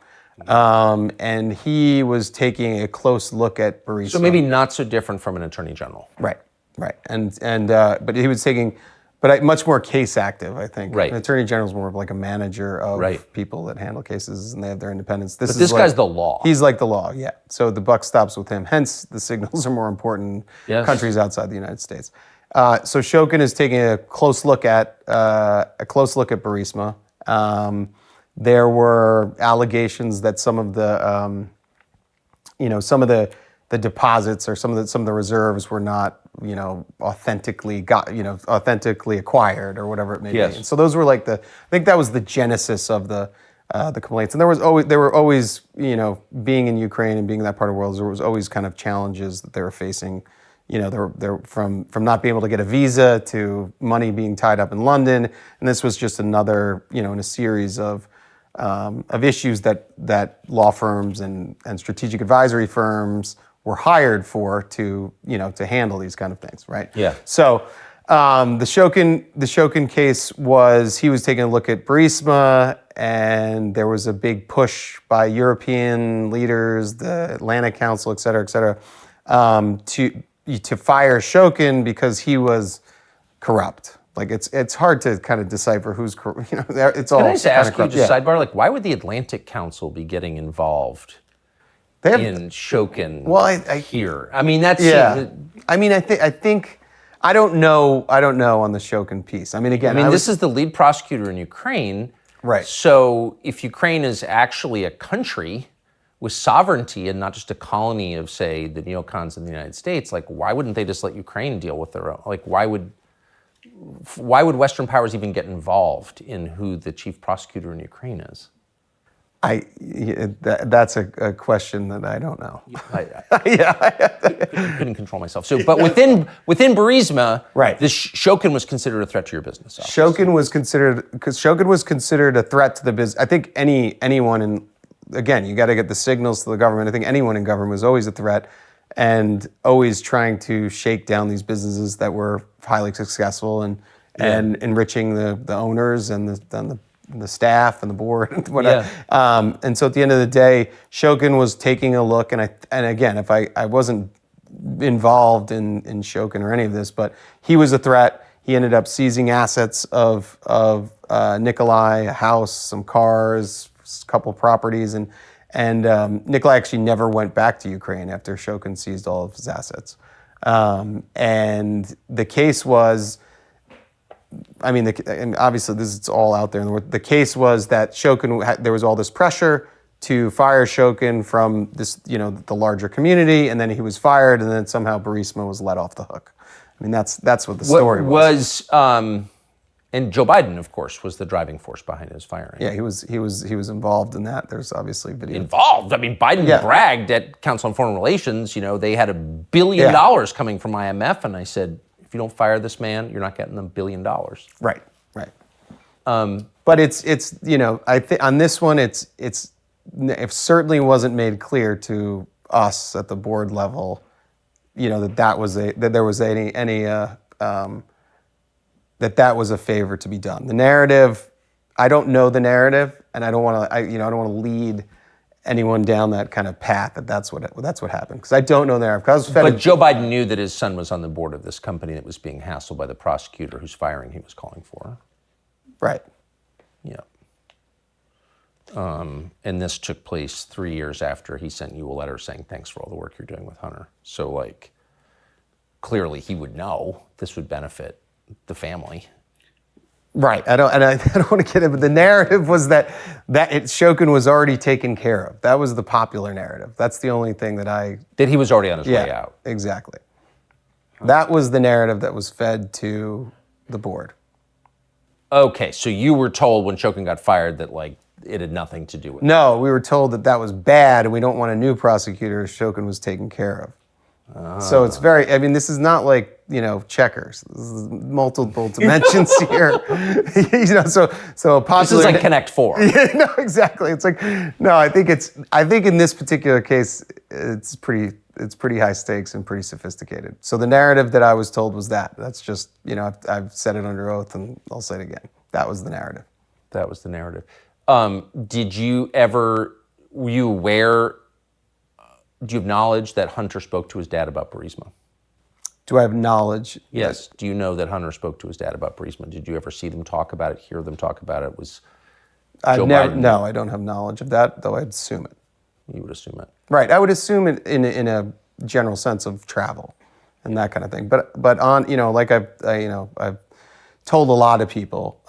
And he was taking a close look at Burisma. So maybe not so different from an attorney general. Right. But he was taking, much more case active, I think. Right. An attorney general is more of like a manager of people that handle cases, and they have their independence. This guy's the law. He's like the law, yeah. So the buck stops with him. Hence, the signals are more important in countries outside the United States. So Shokin is taking a close look at Burisma. There were allegations that some of the deposits or some of the reserves were not, authentically acquired or whatever it may be. And so those were I think that was the genesis of the complaints. And there were always, being in Ukraine and being in that part of the world, there was always kind of challenges that they were facing. They're from not being able to get a visa to money being tied up in London, and this was just another, in a series of issues that law firms and strategic advisory firms were hired for to handle these kind of things, right? Yeah. So the Shokin case was, he was taking a look at Burisma, and there was a big push by European leaders, the Atlantic Council, et cetera, to fire Shokin because he was corrupt. Like it's hard to kind of decipher who's corrupt. It's all. Can I just ask you, corrupt. just sidebar, why would the Atlantic Council be getting involved in Shokin here? I mean, that's I mean, I think I don't know on the Shokin piece. I mean, again, this is the lead prosecutor in Ukraine, right? So if Ukraine is actually a country with sovereignty and not just a colony of, say, the neocons in the United States, why wouldn't they just let Ukraine deal with their own? Why would Western powers even get involved in who the chief prosecutor in Ukraine is? That's a question that I don't know. I couldn't control myself. So, but within Burisma, right, this Shokin was considered a threat to your business. Shokin was considered a threat to the business. I think anyone in, again, you got to get the signals to the government. I think anyone in government was always a threat, and always trying to shake down these businesses that were highly successful and enriching the owners and the staff and the board and whatever. And so at the end of the day, Shokin was taking a look, and again, if I wasn't involved in Shokin or any of this, but he was a threat. He ended up seizing assets of Nikolai, a house, some cars, a couple of properties, and Nikolai actually never went back to Ukraine after Shokin seized all of his assets. And the case was, and obviously it's all out there. The case was that Shokin, there was all this pressure to fire Shokin from this, the larger community, and then he was fired, and then somehow Burisma was let off the hook. I mean, that's what the story was. And Joe Biden, of course, was the driving force behind his firing. Yeah, he was involved in that. There's obviously video. Involved? I mean, Biden bragged at Council on Foreign Relations, they had $1 billion coming from IMF, and I said, if you don't fire this man, you're not getting the $1 billion. Right. But it's I think on this one, it certainly wasn't made clear to us at the board level, that there was that was a favor to be done. The narrative, I don't know the narrative, and I don't want to lead anyone down that kind of path. That's what happened, because I don't know the narrative. But Joe Biden knew that his son was on the board of this company that was being hassled by the prosecutor whose firing he was calling for. Right. Yeah. And this took place 3 years after he sent you a letter saying thanks for all the work you're doing with Hunter. So clearly he would know this would benefit the family. Right. I don't want to get it, but the narrative was that Shokin was already taken care of. That was the popular narrative. That's the only thing that he was already on his way out. Exactly. That was the narrative that was fed to the board. Okay, so you were told when Shokin got fired that like it had nothing to do with it. No, we were told that was bad and we don't want a new prosecutor. Shokin was taken care of. So it's very, I mean, this is not like, checkers. This is multiple dimensions here. So a popular... This is like Connect 4. Yeah, no, exactly. It's like, no, I think in this particular case, it's pretty high stakes and pretty sophisticated. So the narrative that I was told was that. That's just, I've said it under oath and I'll say it again. That was the narrative. That was the narrative. Were you aware... Do you have knowledge that Hunter spoke to his dad about Burisma? Do I have knowledge? Yes. Do you know that Hunter spoke to his dad about Burisma? Did you ever see them talk about it, hear them talk about it? No, I don't have knowledge of that, though I'd assume it. You would assume it. Right. I would assume it in a general sense of travel and that kind of thing. But on, like I've told a lot of people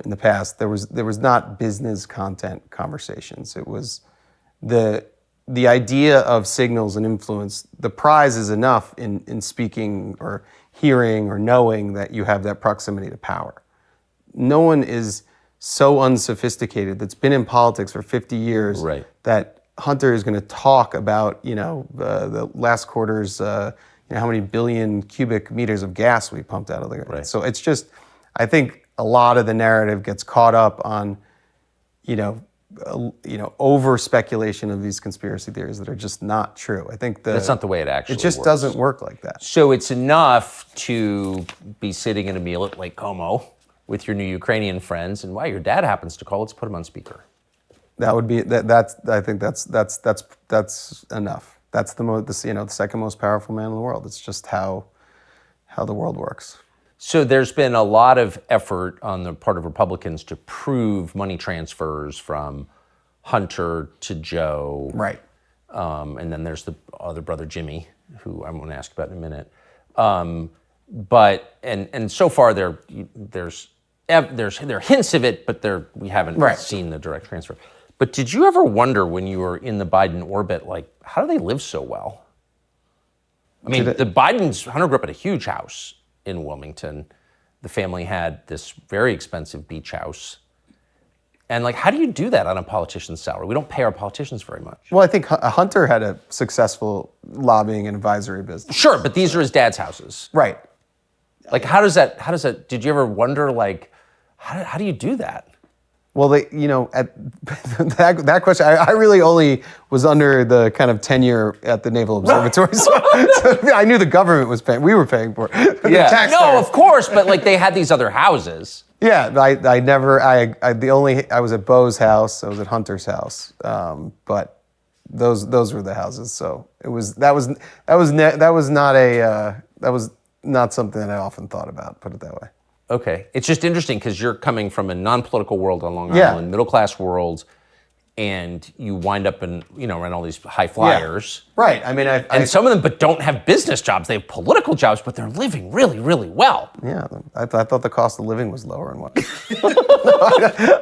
in the past, there was not business content conversations. It was the idea of signals and influence. The prize is enough in speaking or hearing or knowing that you have that proximity to power. No one is so unsophisticated that's been in politics for 50 years that Hunter is going to talk about, the last quarter's, how many billion cubic meters of gas we pumped out of the ground. So it's just, I think a lot of the narrative gets caught up on, over speculation of these conspiracy theories that are just not true. I think that's not the way it actually works. It just doesn't work like that. So it's enough to be sitting at a meal at Lake Como with your new Ukrainian friends, and your dad happens to call. Let's put him on speaker. That would be that. I think that's enough. That's the second most powerful man in the world. It's just how the world works. So there's been a lot of effort on the part of Republicans to prove money transfers from Hunter to Joe. Right. And then there's the other brother, Jimmy, who I'm going to ask about in a minute. But so far there are hints of it, but we haven't seen the direct transfer. But did you ever wonder when you were in the Biden orbit, like, how do they live so well? I mean, Hunter grew up at a huge house in Wilmington. The family had this very expensive beach house. And how do you do that on a politician's salary? We don't pay our politicians very much. Well, I think Hunter had a successful lobbying and advisory business. Sure, but these are his dad's houses. Right. How does that, did you ever wonder, how do you do that? Well, at that question, I really only was under the kind of tenure at the Naval Observatory, so I knew the government was paying. We were paying for it. Yeah, no, of course, but they had these other houses. Yeah, I was at Bo's house, I was at Hunter's house, but those were the houses. So that was not something that I often thought about. Put it that way. Okay. It's just interesting because you're coming from a non-political world on Long Island, middle-class world, and you wind up in all these high flyers. Yeah. Right. I mean, and some of them but don't have business jobs. They have political jobs, but they're living really, really well. Yeah. I thought the cost of living was lower and what.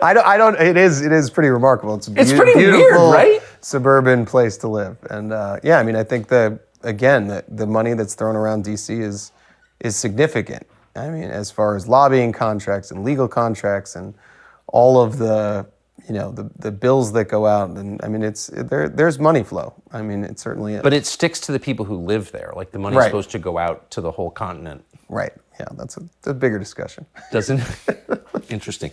I don't. It is pretty remarkable. It's pretty weird, right? Suburban place to live. And I mean, I think the money that's thrown around DC is significant. I mean, as far as lobbying contracts and legal contracts and all of the bills that go out, and I mean, there's money flow. I mean, it certainly is. But it sticks to the people who live there. Like the money's supposed to go out to the whole continent. Right. Yeah, that's a bigger discussion. Doesn't? Interesting.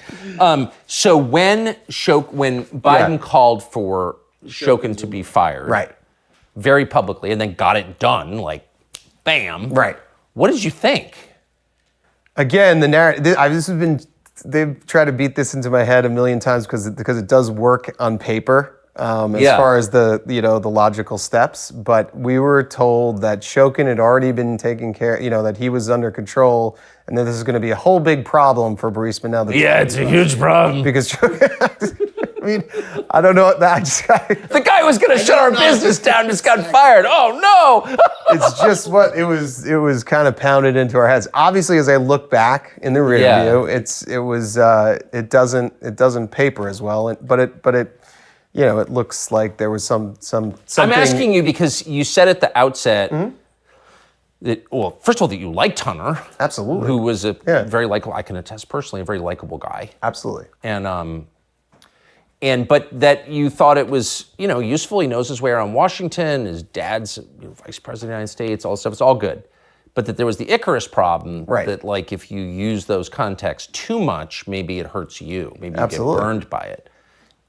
So when Biden called for Shokin to be fired, very publicly, and then got it done, bam. Right. What did you think? Again, the narrative. They've tried to beat this into my head a million times because it does work on paper as far as the logical steps. But we were told that Shokin had already been taken care, that he was under control, and that this is going to be a whole big problem for Burisma now. It's a huge problem because mean, I don't know. The guy who was going to shut our business down just got fired. Oh no! It's just what it was. It was kind of pounded into our heads. Obviously, as I look back in the rear view, it doesn't paper as well. But it it looks like there was something. I'm asking you because you said at the outset. That, well, first of all, that you liked Hunter. Absolutely. Who was a very likable, I can attest personally, a very likable guy. Absolutely. But that you thought it was, useful. He knows his way around Washington. His dad's vice president of the United States, all this stuff. It's all good. But that there was the Icarus problem. Right. That like if you use those contexts too much, maybe it hurts you. Maybe you Absolutely. get burned by it.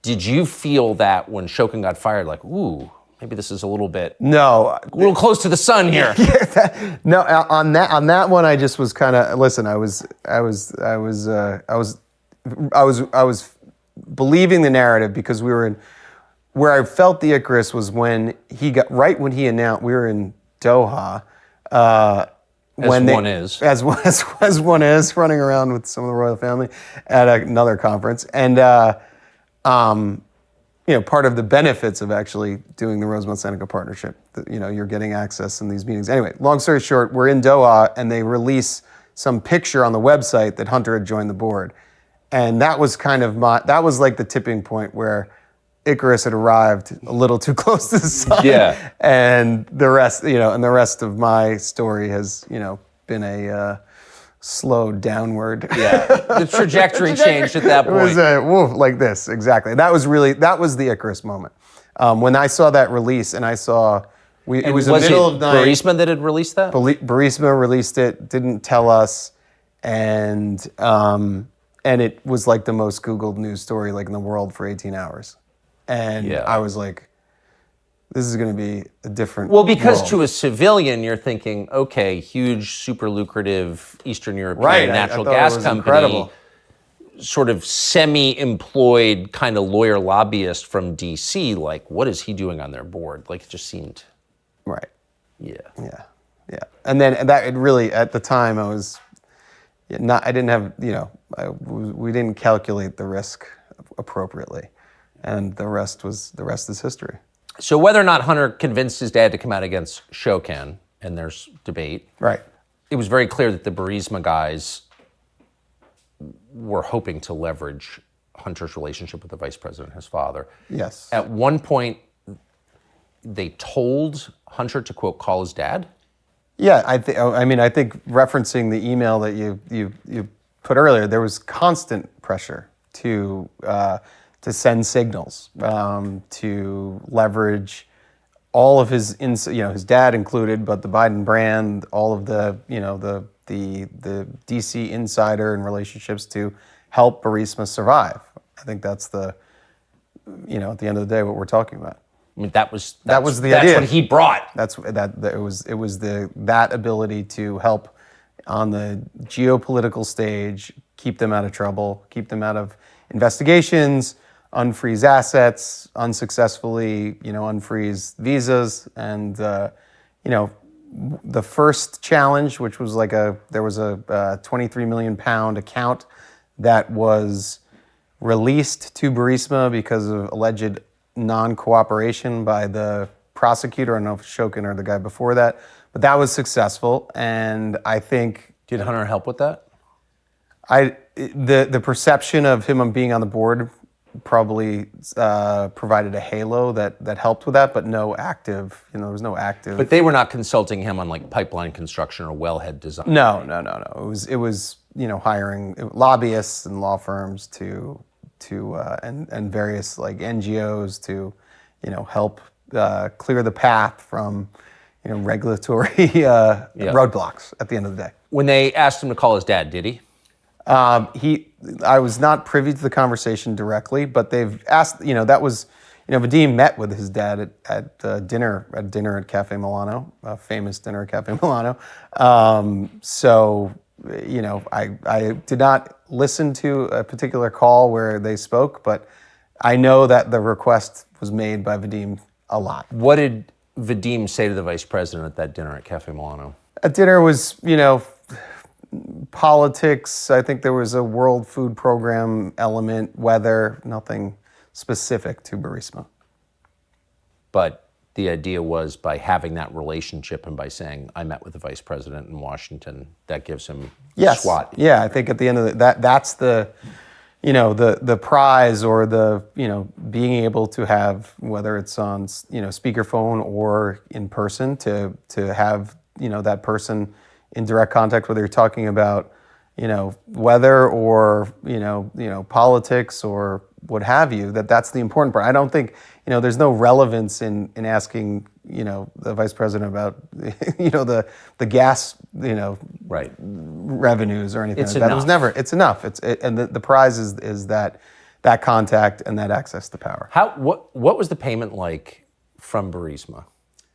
Did you feel that when Shokin got fired, like, ooh, maybe this is a little little close to the sun here. No, on that one, I just was kind of listen. I was believing the narrative because we were in where I felt the Icarus was when he announced we were in Doha. As one is running around with some of the royal family at another conference, and part of the benefits of actually doing the Rosemont Seneca partnership, you're getting access in these meetings. Anyway, long story short, we're in Doha and they release some picture on the website that Hunter had joined the board. And that was that was like the tipping point where Icarus had arrived a little too close to the sun. Yeah. And the rest of my story has, been a slow downward. Yeah, the trajectory changed at that point. It was like this, exactly. That was the Icarus moment. When I saw that release and I saw, it was the middle of night. Burisma that had released that? Burisma released it, didn't tell us, and it was like the most Googled news story like in the world for 18 hours. And I was like, this is going to be a different because world. To a civilian, you're thinking, okay, huge, super lucrative Eastern European natural gas company, incredible. Sort of semi-employed kind of lawyer lobbyist from D.C., like, what is he doing on their board? Like, it just seemed... Right. Yeah. And then it really, at the time, I was not, I didn't have, we didn't calculate the risk appropriately. And the rest is history. So whether or not Hunter convinced his dad to come out against Shokin, and there's debate, right? It was very clear that the Burisma guys were hoping to leverage Hunter's relationship with the vice president, his father. Yes. At one point, they told Hunter to, quote, call his dad? Yeah, I think referencing the email that you put earlier, there was constant pressure to send signals, to leverage all of his dad included, but the Biden brand, all of the DC insider and relationships to help Burisma survive. I think that's at the end of the day what we're talking about. I mean, that was the idea. That's what he brought. It was that ability to help on the geopolitical stage, keep them out of trouble, keep them out of investigations, unfreeze assets, unsuccessfully, unfreeze visas, and the first challenge, which was there was a 23 million pound account that was released to Burisma because of alleged non-cooperation by the prosecutor. I don't know if Shokin or the guy before that, but that was successful, and I think. Did Hunter help with that? The perception of him being on the board probably provided a halo that helped with that, but no active, there was no active. But they were not consulting him on like pipeline construction or wellhead design. No. It was hiring lobbyists and law firms to and various like NGOs to help clear the path from regulatory roadblocks at the end of the day. When they asked him to call his dad, did he? I was not privy to the conversation directly, but they've asked, that was, Vadim met with his dad at dinner at Cafe Milano, a famous dinner at Cafe Milano. I did not listen to a particular call where they spoke, but I know that the request was made by Vadim a lot. What did Vadim say to the vice president at that dinner at Cafe Milano? At dinner was, politics. I think there was a World Food Program element, weather, nothing specific to Burisma. But the idea was by having that relationship and by saying, I met with the vice president in Washington, that gives him SWAT. Yeah, I think at the end of that's the, the prize, or the, being able to have, whether it's on, speakerphone or in person, to have, that person in direct contact, whether you're talking about, weather or, politics or what have you, that's the important part. I don't think, there's no relevance in asking, the vice president about, the gas, Right. revenues or anything. It's like that. It was enough. never. It's enough. And the prize is that contact and that access to power. What was the payment like from Burisma?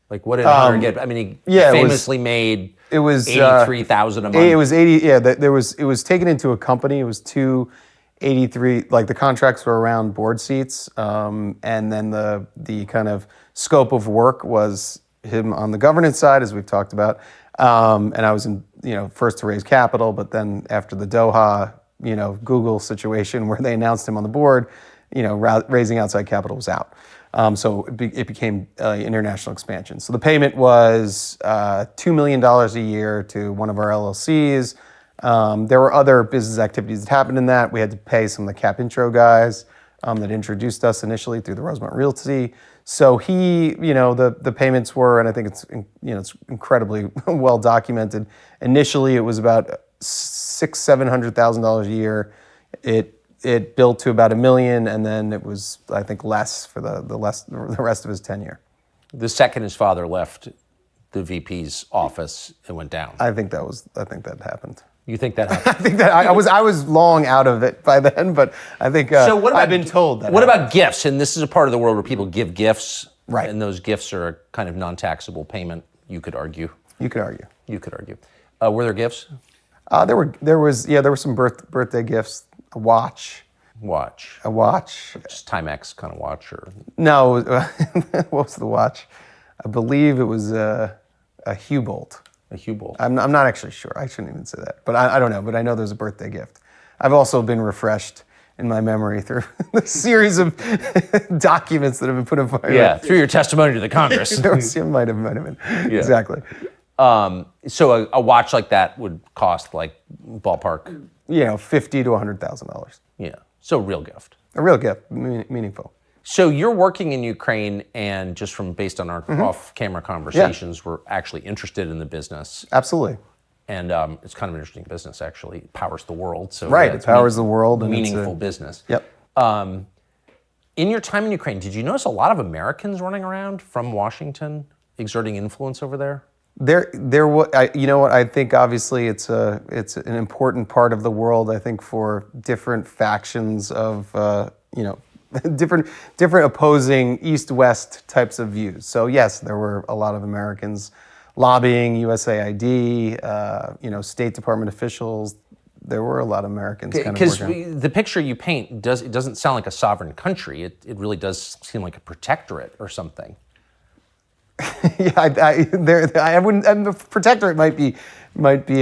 Like, what did Hunter get? I mean, he it famously made it was $83,000 a month. It was 80. Yeah, it was taken into a company. It was 283. Like, the contracts were around board seats, and then the kind of scope of work was him on the governance side, as we've talked about. And I was in, first to raise capital, but then after the Doha, Google situation where they announced him on the board, raising outside capital was out. So it became international expansion. So the payment was $2 million a year to one of our LLCs. There were other business activities that happened in that. We had to pay some of the cap intro guys that introduced us initially through the Rosemont Realty. So he, the payments were, and I think it's incredibly well documented. Initially, it was about $700,000 a year. It built to about $1 million, and then it was, I think, less for the rest of his tenure. The second his father left the VP's office, it went down. I think that happened. You think that happened? I think that I was long out of it by then, but I think so what about, I've been told that. What about gifts? And this is a part of the world where people give gifts, right? And those gifts are a kind of non-taxable payment. You could argue. You could argue. Were there gifts? There were some birthday gifts. A watch. A watch. Just Timex kind of watch, or no? What was the watch? I believe it was a Hugh-Bolt. A Hugh-Bolt. I'm not actually sure. I shouldn't even say that. But I don't know. But I know there's a birthday gift. I've also been refreshed in my memory through the series of documents that have been put in front of me. Yeah, through your testimony to the Congress. Might have been. Yeah. Exactly. So a watch like that would cost, like, ballpark? $50,000 to $100,000. Yeah. So real gift. A real gift, meaningful. So you're working in Ukraine, and just based on our off-camera conversations, we're actually interested in the business. Absolutely. And it's kind of an interesting business, actually. It powers the world. So right, it powers the world. And meaningful business. Yep. In your time in Ukraine, did you notice a lot of Americans running around from Washington, exerting influence over there? You know what? I think obviously it's an important part of the world. I think for different factions of different opposing East-West types of views. So yes, there were a lot of Americans lobbying, USAID, State Department officials. There were a lot of Americans kind of working. Because the picture you paint doesn't sound like a sovereign country. It really does seem like a protectorate or something. Yeah, I wouldn't. Protectorate might be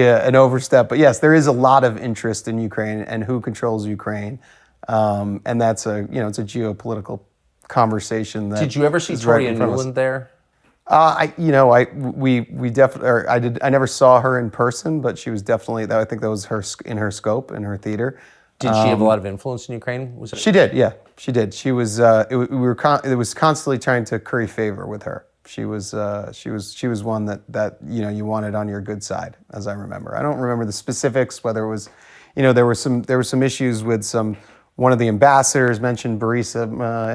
an overstep, but yes, there is a lot of interest in Ukraine and who controls Ukraine, and that's it's a geopolitical conversation. Did you ever see Victoria Nuland there? I never saw her in person, but she was definitely. I think that was in her scope, in her theater. Did she have a lot of influence in Ukraine? She did. Yeah, she did. She was. It was constantly trying to curry favor with her. She was one that you wanted on your good side, as I remember. I don't remember the specifics, whether it was, there were some issues with one of the ambassadors mentioned Burisma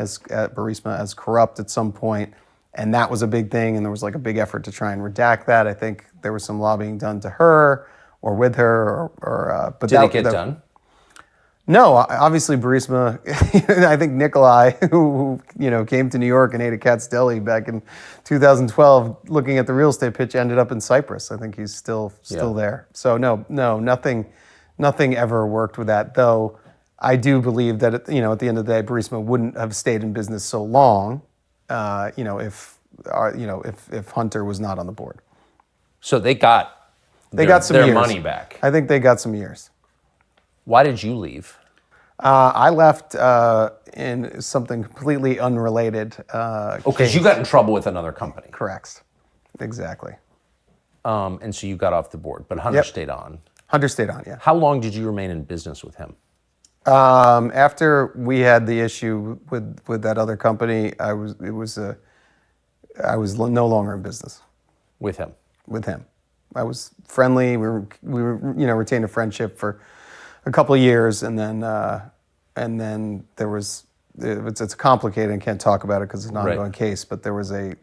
as corrupt at some point, and that was a big thing, and there was like a big effort to try and redact that. I think there was some lobbying done to her or with her, but did it get done? No, obviously Burisma. I think Nikolai, who came to New York and ate at Cat's Deli back in 2012, looking at the real estate pitch, ended up in Cyprus. I think he's still there. So no, nothing ever worked with that. Though I do believe that at the end of the day, Burisma wouldn't have stayed in business so long, if Hunter was not on the board. So they got some their years. money back. I think they got some years. Why did you leave? I left in something completely unrelated. Because you got in trouble with another company. Correct. Exactly. And so you got off the board, but Hunter stayed on. Hunter stayed on, yeah. How long did you remain in business with him? After we had the issue with that other company, I was no longer in business With him? with him. I was friendly. We were retained a friendship for a couple of years, and then there was it's complicated and can't talk about it because it's an ongoing case. But there was a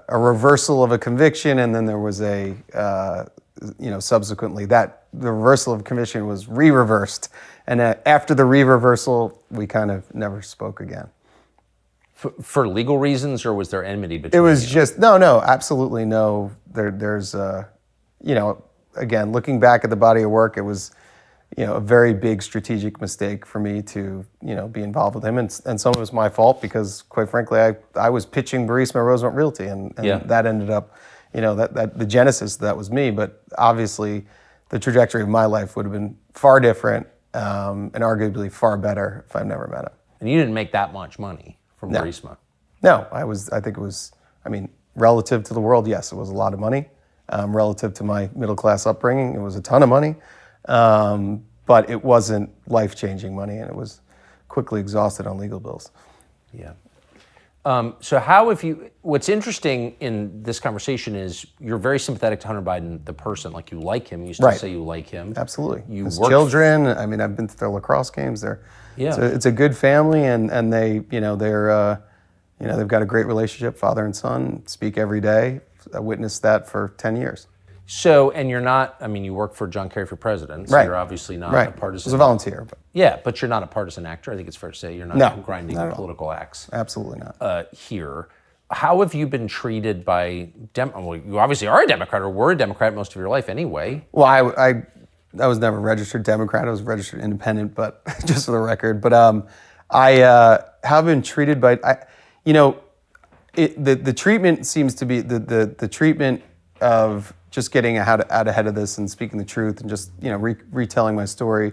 reversal of a conviction, and then there was subsequently that the reversal of conviction was re-reversed, and after the re-reversal, we kind of never spoke again. For legal reasons, or was there enmity between It was you? just no, absolutely no. There's again, looking back at the body of work, it was a very big strategic mistake for me to be involved with him, and some of it was my fault because, quite frankly, I was pitching Burisma Rosemont Realty, and that ended up, that the genesis of that was me. But obviously, the trajectory of my life would have been far different and arguably far better if I'd never met him. And you didn't make that much money from Burisma. No, I think it was. I mean, relative to the world, yes, it was a lot of money. Relative to my middle class upbringing, it was a ton of money. But it wasn't life-changing money, and it was quickly exhausted on legal bills. Yeah. So how have you, what's interesting in this conversation is you're very sympathetic to Hunter Biden, the person, like you like him. You still say you like him. Absolutely. His children, I mean, I've been to their lacrosse games. It's a good family, and they've got a great relationship, father and son, speak every day. I witnessed that for 10 years. So, and you're not, I mean, you work for John Kerry for president, so you're obviously not a partisan. I was a volunteer. But. Yeah, but you're not a partisan actor. I think it's fair to say you're not grinding political acts. Absolutely not. Here. How have you been treated by, well, you obviously are a Democrat or were a Democrat most of your life anyway. Well, I was never a registered Democrat. I was a registered independent, but just for the record. But I have been treated by, the treatment seems to be, the treatment of just getting out ahead of this and speaking the truth and just retelling my story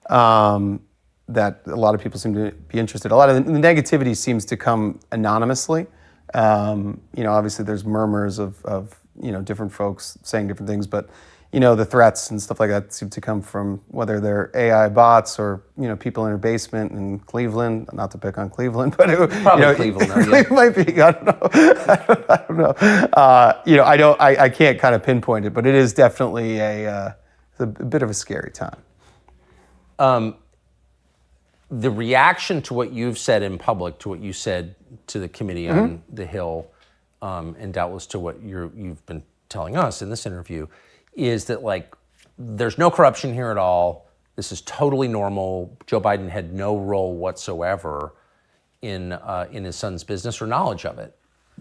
that a lot of people seem to be interested. A lot of the negativity seems to come anonymously. Obviously there's murmurs of different folks saying different things, but the threats and stuff like that seem to come from whether they're AI bots or people in their basement in Cleveland. Not to pick on Cleveland, but probably Cleveland. It might be. I don't know. I don't know. I can't kind of pinpoint it, but it is definitely a bit of a scary time. The reaction to what you've said in public, to what you said to the committee on the Hill, and doubtless to what you've been telling us in this interview, is that there's no corruption here at all. This is totally normal. Joe Biden had no role whatsoever in his son's business or knowledge of it.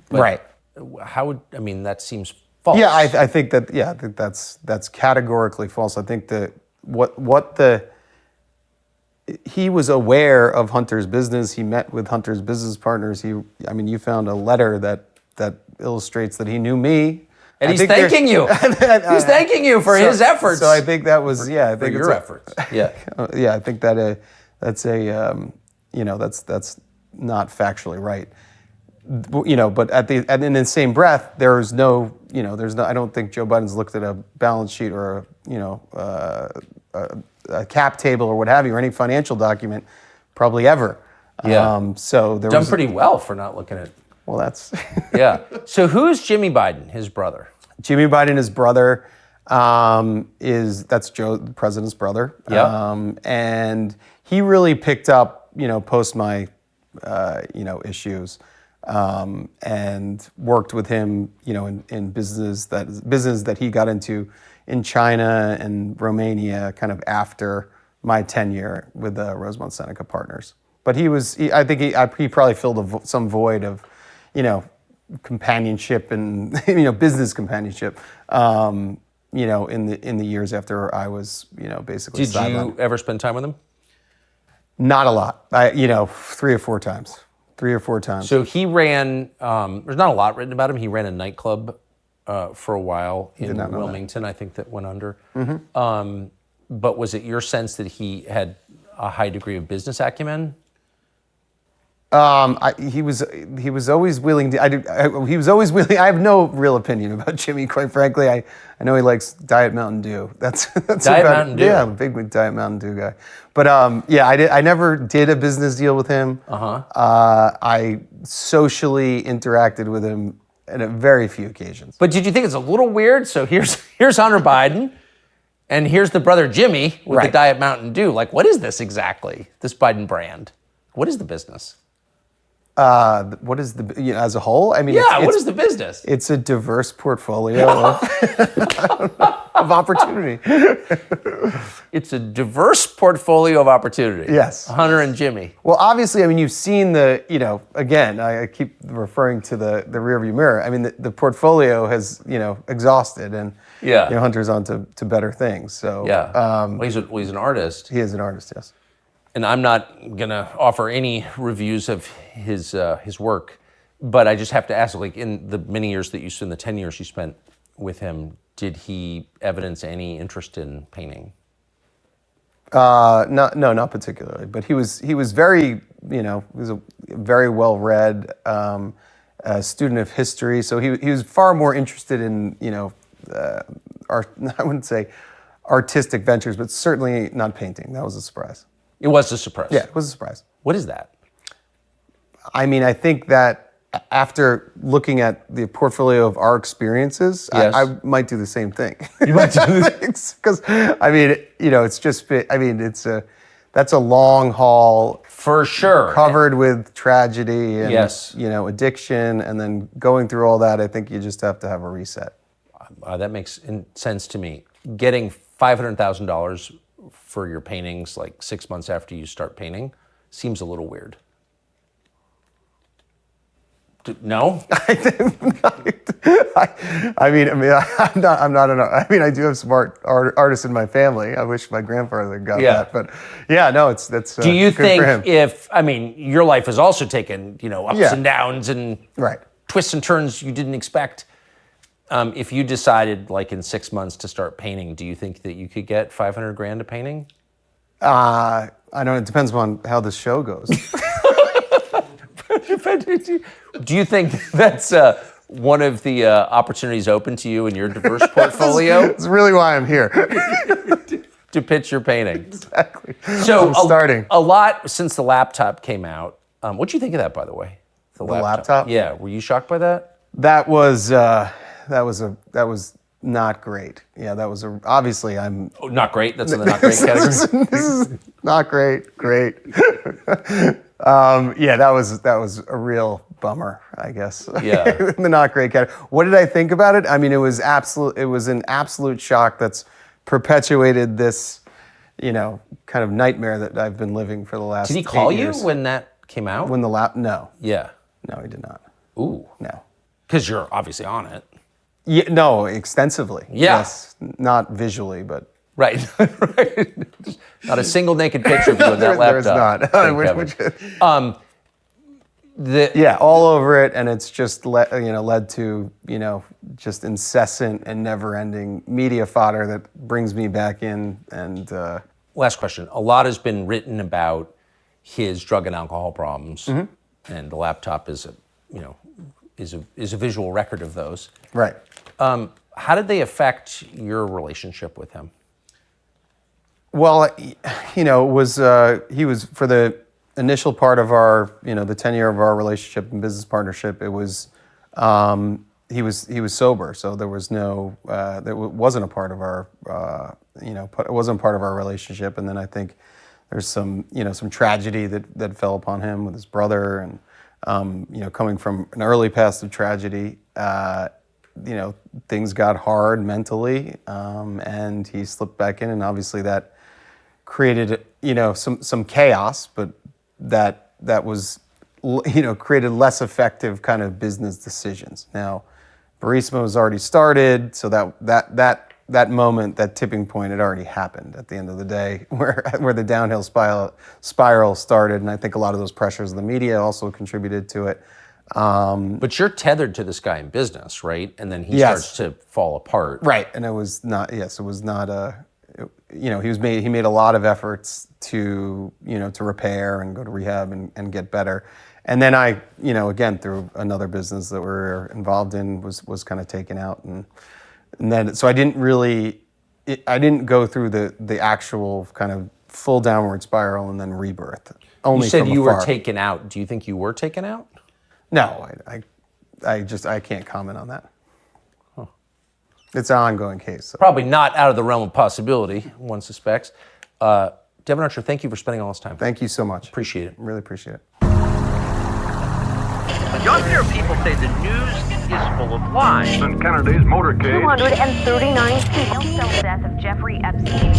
But that seems false. Yeah, I think that's categorically false. I think that he was aware of Hunter's business. He met with Hunter's business partners. You found a letter that illustrates that he knew me. And he's thanking you. He's thanking you for his efforts. So I think that was, for your efforts. Yeah. Yeah, I think that's that's not factually right. But in the same breath, there's no, I don't think Joe Biden's looked at a balance sheet or a cap table or what have you, or any financial document, probably ever. Yeah. So there done pretty well for not looking at. Well, that's yeah. So who's Jimmy Biden, his brother? Jimmy Biden, his brother, that's Joe, the president's brother. Yeah. And he really picked up, post my, issues, and worked with him, in business that he got into in China and Romania, kind of after my tenure with the Rosemont Seneca Partners. But I think he probably filled some void of, companionship and business companionship, in the years after I was basically. Did you ever spend time with him? Not a lot. 3 or 4 times. 3 or 4 times. So he ran. There's not a lot written about him. He ran a nightclub for a while in Wilmington. I think that went under. But was it your sense that he had a high degree of business acumen? He was always willing to. He was always willing. I have no real opinion about Jimmy, quite frankly. I know he likes Diet Mountain Dew. That's Diet Mountain Dew. Yeah, I'm a big Diet Mountain Dew guy. But I never did a business deal with him. I socially interacted with him on a very few occasions. But did you think it's a little weird? So here's Hunter Biden, and here's the brother Jimmy with the Diet Mountain Dew. Like, what is this exactly? This Biden brand? What is the business? What is as a whole? I mean, what is the business? It's a diverse portfolio of opportunity. It's a diverse portfolio of opportunity. Yes. Hunter and Jimmy. Well, obviously, I mean, you've seen again, I keep referring to the rearview mirror. I mean, the portfolio has, exhausted, and Hunter's on to better things. So well, he's an artist. He is an artist, yes. And I'm not gonna offer any reviews of his work, but I just have to ask, like, in the many years that in the 10 years you spent with him, did he evidence any interest in painting? Not particularly. But he was very, he was a very well-read student of history. So he was far more interested in, I wouldn't say artistic ventures, but certainly not painting. That was a surprise. It was a surprise. Yeah, it was a surprise. What is that? I mean, I think that after looking at the portfolio of our experiences, yes. I might do the same thing. You might do this? Because, I mean, it's just, that's a long haul. For sure. Covered with tragedy and, yes. Addiction, and then going through all that, I think you just have to have a reset. That makes sense to me. Getting $500,000 for your paintings like 6 months after you start painting seems a little weird. No? I do have smart artists in my family. I wish my grandfather got that, but that's do you good think for him. Your life has also taken, ups and downs and twists and turns you didn't expect. If you decided, like, in 6 months to start painting, do you think that you could get $500,000 a painting? I don't know. It depends on how the show goes. Do you think that's one of the opportunities open to you in your diverse portfolio? That's really why I'm here. To pitch your painting. Exactly. So I'm starting. A lot since the laptop came out. What'd you think of that, by the way? The laptop? Yeah. Were you shocked by that? That was not great. Yeah, that was obviously I'm. Oh, not great. That's in the not great category. This is not great. Great. That was a real bummer, I guess. Yeah. In the not great category. What did I think about it? I mean, it was an absolute shock that's perpetuated this, kind of nightmare that I've been living for the last. Did he call 8 you years. when that came out? No. Yeah. No, he did not. Ooh. No. Because you're obviously on it. Yeah, no, extensively. Yeah. Yes, not visually, but. Right. Not a single naked picture of you on that laptop. There is not. All over it, and it's just led to just incessant and never-ending media fodder that brings me back in. And last question: a lot has been written about his drug and alcohol problems, and the laptop is a visual record of those. Right. How did they affect your relationship with him? Well, he was for the initial part of our, the 10-year of our relationship and business partnership. It was, he was sober, so there was no, that wasn't a part of our, it wasn't part of our relationship. And then I think there's some tragedy that fell upon him with his brother, and coming from an early past of tragedy, things got hard mentally, and he slipped back in, and obviously that created, some chaos, but that was, created less effective kind of business decisions. Now, Burisma was already started, so that moment, that tipping point had already happened at the end of the day, where the downhill spiral started, and I think a lot of those pressures of the media also contributed to it. But you're tethered to this guy in business, right? And then he starts to fall apart. Right, and it was not he made a lot of efforts to repair and go to rehab and get better. And then I, again, through another business that we're involved in, was kind of taken out, and then so I didn't go through the actual kind of full downward spiral and then rebirth. Only you said from you afar. were taken out. Do you think you were taken out? No, I can't comment on that. Huh. It's an ongoing case. So. Probably not out of the realm of possibility, one suspects. Devin Archer, thank you for spending all this time. Thank you so much. Appreciate it. Really appreciate it. Young here people say the news is full of lies. Kennedy's motorcade. 239 people. The death of Jeffrey Epstein.